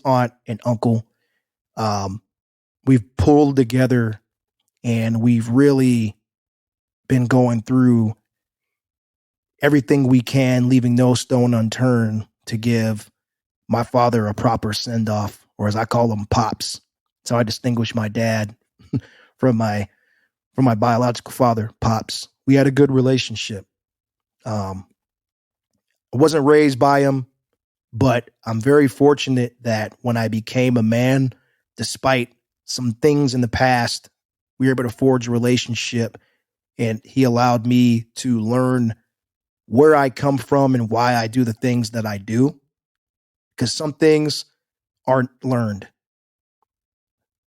aunt and uncle, we've pulled together and we've really been going through everything we can, leaving no stone unturned to give my father a proper send off, or as I call them, pops. So I distinguish my dad from my biological father, pops. We had a good relationship. I wasn't raised by him, but I'm very fortunate that when I became a man, despite some things in the past, we were able to forge a relationship, and he allowed me to learn where I come from and why I do the things that I do, because some things aren't learned.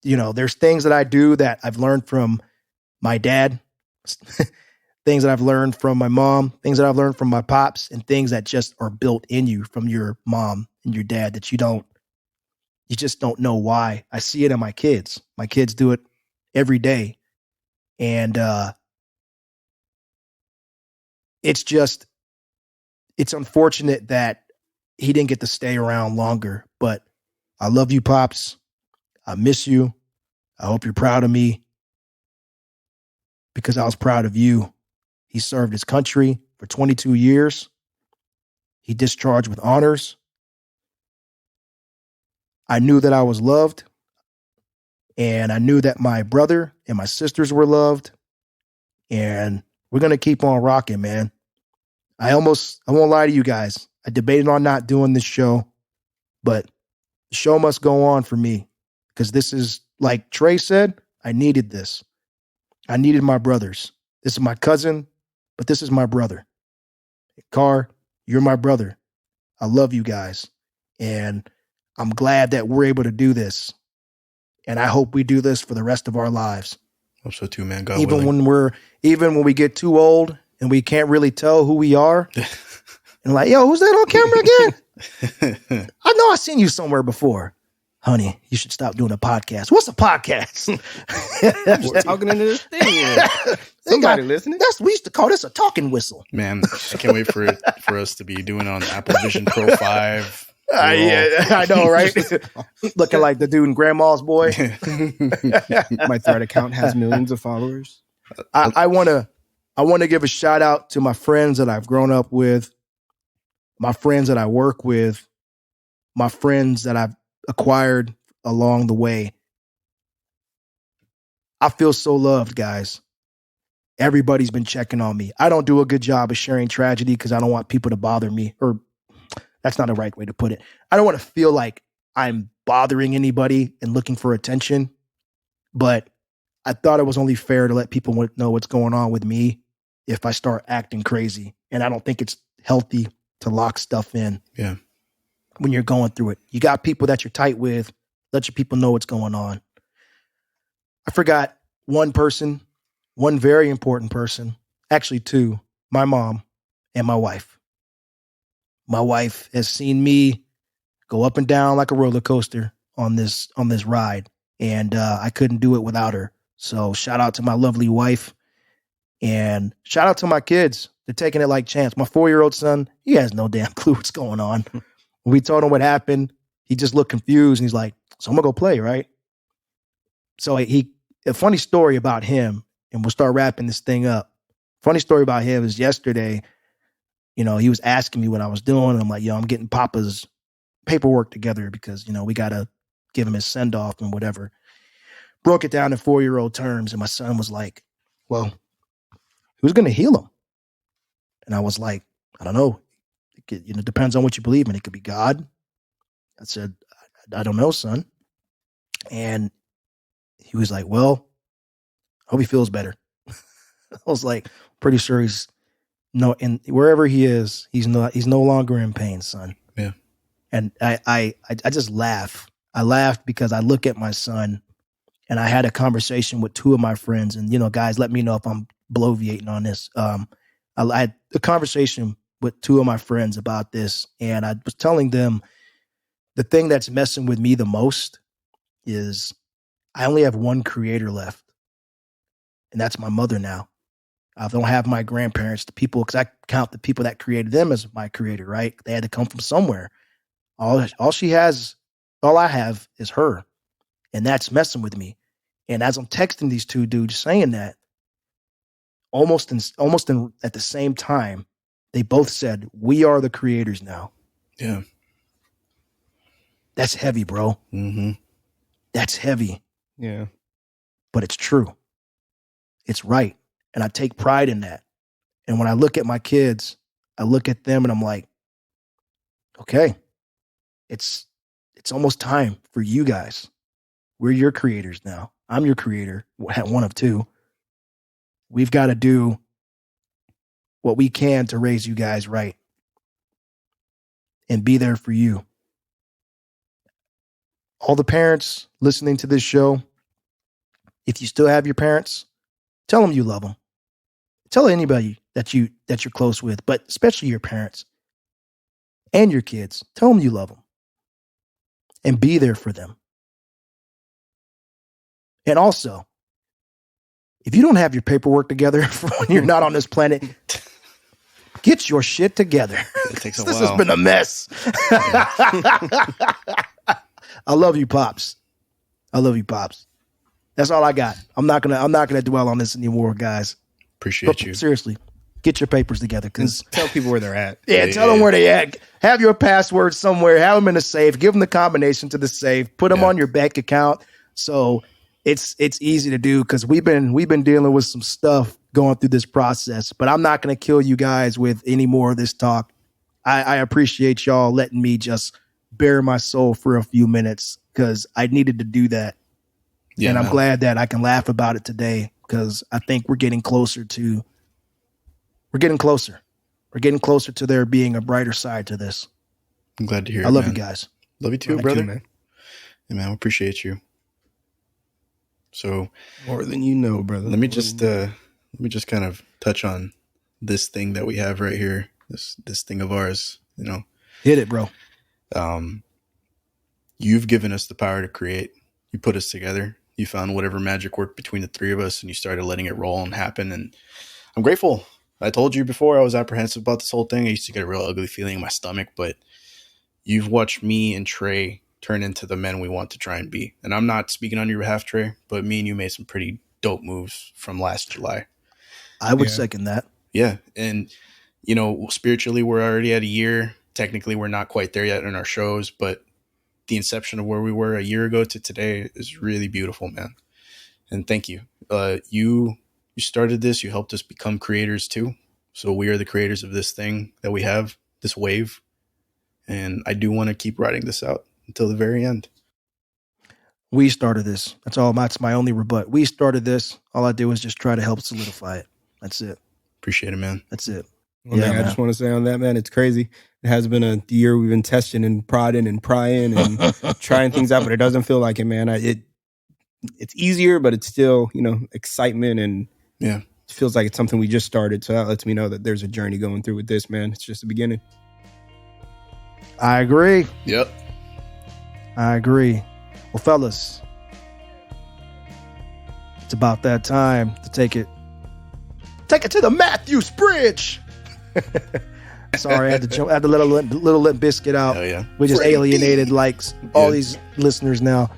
You know, there's things that I do that I've learned from my dad, things that I've learned from my mom, things that I've learned from my pops, and things that just are built in you from your mom and your dad that you just don't know why. I see it in my kids. My kids do it every day. And it's unfortunate that he didn't get to stay around longer, but I love you, Pops. I miss you. I hope you're proud of me because I was proud of you. He served his country for 22 years. He discharged with honors. I knew that I was loved, and I knew that my brother and my sisters were loved, and we're going to keep on rocking, man. I won't lie to you guys. I debated on not doing this show, but the show must go on for me because this is, like Trey said, I needed this. I needed my brothers. This is my cousin, but this is my brother. Carr, you're my brother. I love you guys. And I'm glad that we're able to do this. And I hope we do this for the rest of our lives. Hope so too, man. God Even willing. when we get too old and we can't really tell who we are. And like, yo, who's that on camera again? I know I've seen you somewhere before. Honey, you should stop doing a podcast. What's a podcast? We're talking into this thing. Somebody listening. We used to call this a talking whistle. Man, I can't wait for us to be doing it on Apple Vision Pro 5. Yeah, I know, right? Looking like the dude in Grandma's Boy. My Thread account has millions of followers. I want to give a shout out to my friends that I've grown up with, my friends that I work with, my friends that I've acquired along the way. I feel so loved, guys. Everybody's been checking on me. I don't do a good job of sharing tragedy because I don't want people to bother me, or that's not the right way to put it. I don't want to feel like I'm bothering anybody and looking for attention, but I thought it was only fair to let people know what's going on with me if I start acting crazy. And I don't think it's healthy to lock stuff in. Yeah. When you're going through it, you got people that you're tight with, let your people know what's going on. I forgot one person, one very important person, actually two, my mom and my wife. My wife has seen me go up and down like a roller coaster on this ride, and I couldn't do it without her. So shout out to my lovely wife, and shout out to my kids. They're taking it like champs. My 4-year-old son, he has no damn clue what's going on. When we told him what happened, he just looked confused, and he's like, "So I'm gonna go play, right?" So a funny story about him, and we'll start wrapping this thing up. Funny story about him is yesterday, you know, he was asking me what I was doing. And I'm like, yo, I'm getting Papa's paperwork together because, you know, we got to give him his send off and whatever. Broke it down in 4-year-old terms. And my son was like, well, who's going to heal him? And I was like, I don't know. It depends on what you believe in. It could be God. I said, I don't know, son. And he was like, well, I hope he feels better. I was like, pretty sure he's no, and wherever he is, he's no longer in pain, son. Yeah. And I just laugh. I laughed because I look at my son, and I had a conversation with two of my friends, and guys, let me know if I'm bloviating on this. I had a conversation with two of my friends about this, and I was telling them the thing that's messing with me the most is I only have one creator left, and that's my mother now. I don't have my grandparents, the people, because I count the people that created them as my creator, right? They had to come from somewhere. All I have is her, and that's messing with me. And as I'm texting these two dudes saying that, almost at the same time, they both said, "We are the creators now." Yeah. That's heavy, bro. Mm-hmm. That's heavy. Yeah. But it's true. It's right. And I take pride in that. And when I look at my kids, I look at them and I'm like, okay, it's almost time for you guys. We're your creators now. I'm your creator, one of two. We've got to do what we can to raise you guys right and be there for you. All the parents listening to this show, if you still have your parents, tell them you love them. Tell anybody that you're close with, but especially your parents and your kids. Tell them you love them and be there for them. And also, if you don't have your paperwork together for when you're not on this planet, get your shit together. It takes a This while. has been a mess. I love you, Pops. I love you, Pops. That's all I got. I'm not gonna dwell on this anymore, guys. Appreciate you. Seriously, get your papers together, because Tell people where they're at. tell them where they at. Have your password somewhere. Have them in a safe. Give them the combination to the safe. Put them on your bank account. So it's easy to do, because we've been dealing with some stuff going through this process. But I'm not going to kill you guys with any more of this talk. I appreciate y'all letting me just bare my soul for a few minutes, because I needed to do that. Yeah, and I'm man. glad that I can laugh about it today, because I think we're getting closer to there being a brighter side to this. I'm glad to hear it. I love man. you guys. Love you too, Love you brother. too, man. Yeah, man, we appreciate you. So More than you know, brother. let me just kind of touch on this thing that we have right here. This thing of ours, Hit it, bro. You've given us the power to create. You put us together. You found whatever magic worked between the three of us, and you started letting it roll and happen. And I'm grateful. I told you before I was apprehensive about this whole thing. I used to get a real ugly feeling in my stomach, but you've watched me and Trey turn into the men we want to try and be. And I'm not speaking on your behalf, Trey, but me and you made some pretty dope moves from last July. I would Yeah. second that. Yeah. And, spiritually, we're already at a year. Technically, we're not quite there yet in our shows, but the inception of where we were a year ago to today is really beautiful, man. And thank you. You started this. You helped us become creators too. So we are the creators of this thing that we have, this wave. And I do want to keep riding this out until the very end. We started this. That's my only rebut. We started this. All I did was just try to help solidify it. That's it. Appreciate it, man. That's it. One thing I just want to say on that, man, it's crazy. It has been a year we've been testing and prodding and prying and trying things out, but it doesn't feel like it, man. It's easier, but it's still, excitement, and Yeah. it feels like it's something we just started. So that lets me know that there's a journey going through with this, man. It's just the beginning. I agree. Yep. Well, fellas, it's about that time to take it to the Matthews Bridge. Sorry, I had to let a little Limp Biscuit out. Hell yeah. We just alienated all these listeners now.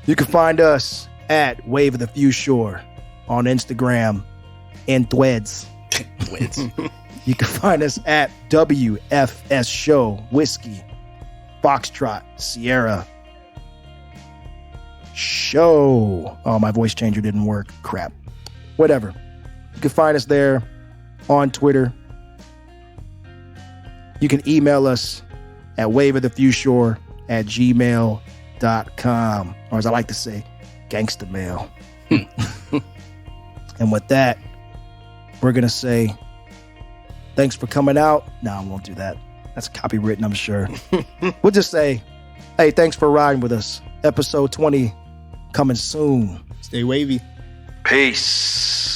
You can find us at Wave of the Few Shore on Instagram and Threads. You can find us at WFS Show, Whiskey, Foxtrot, Sierra Show. Oh, my voice changer didn't work. Crap. Whatever. You can find us there on Twitter. You can email us at waveofthefewshore@gmail.com, or as I like to say, gangsta mail. And with that, we're going to say thanks for coming out. No, I won't do that. That's copywritten, I'm sure. We'll just say, hey, thanks for riding with us. Episode 20 coming soon. Stay wavy. Peace.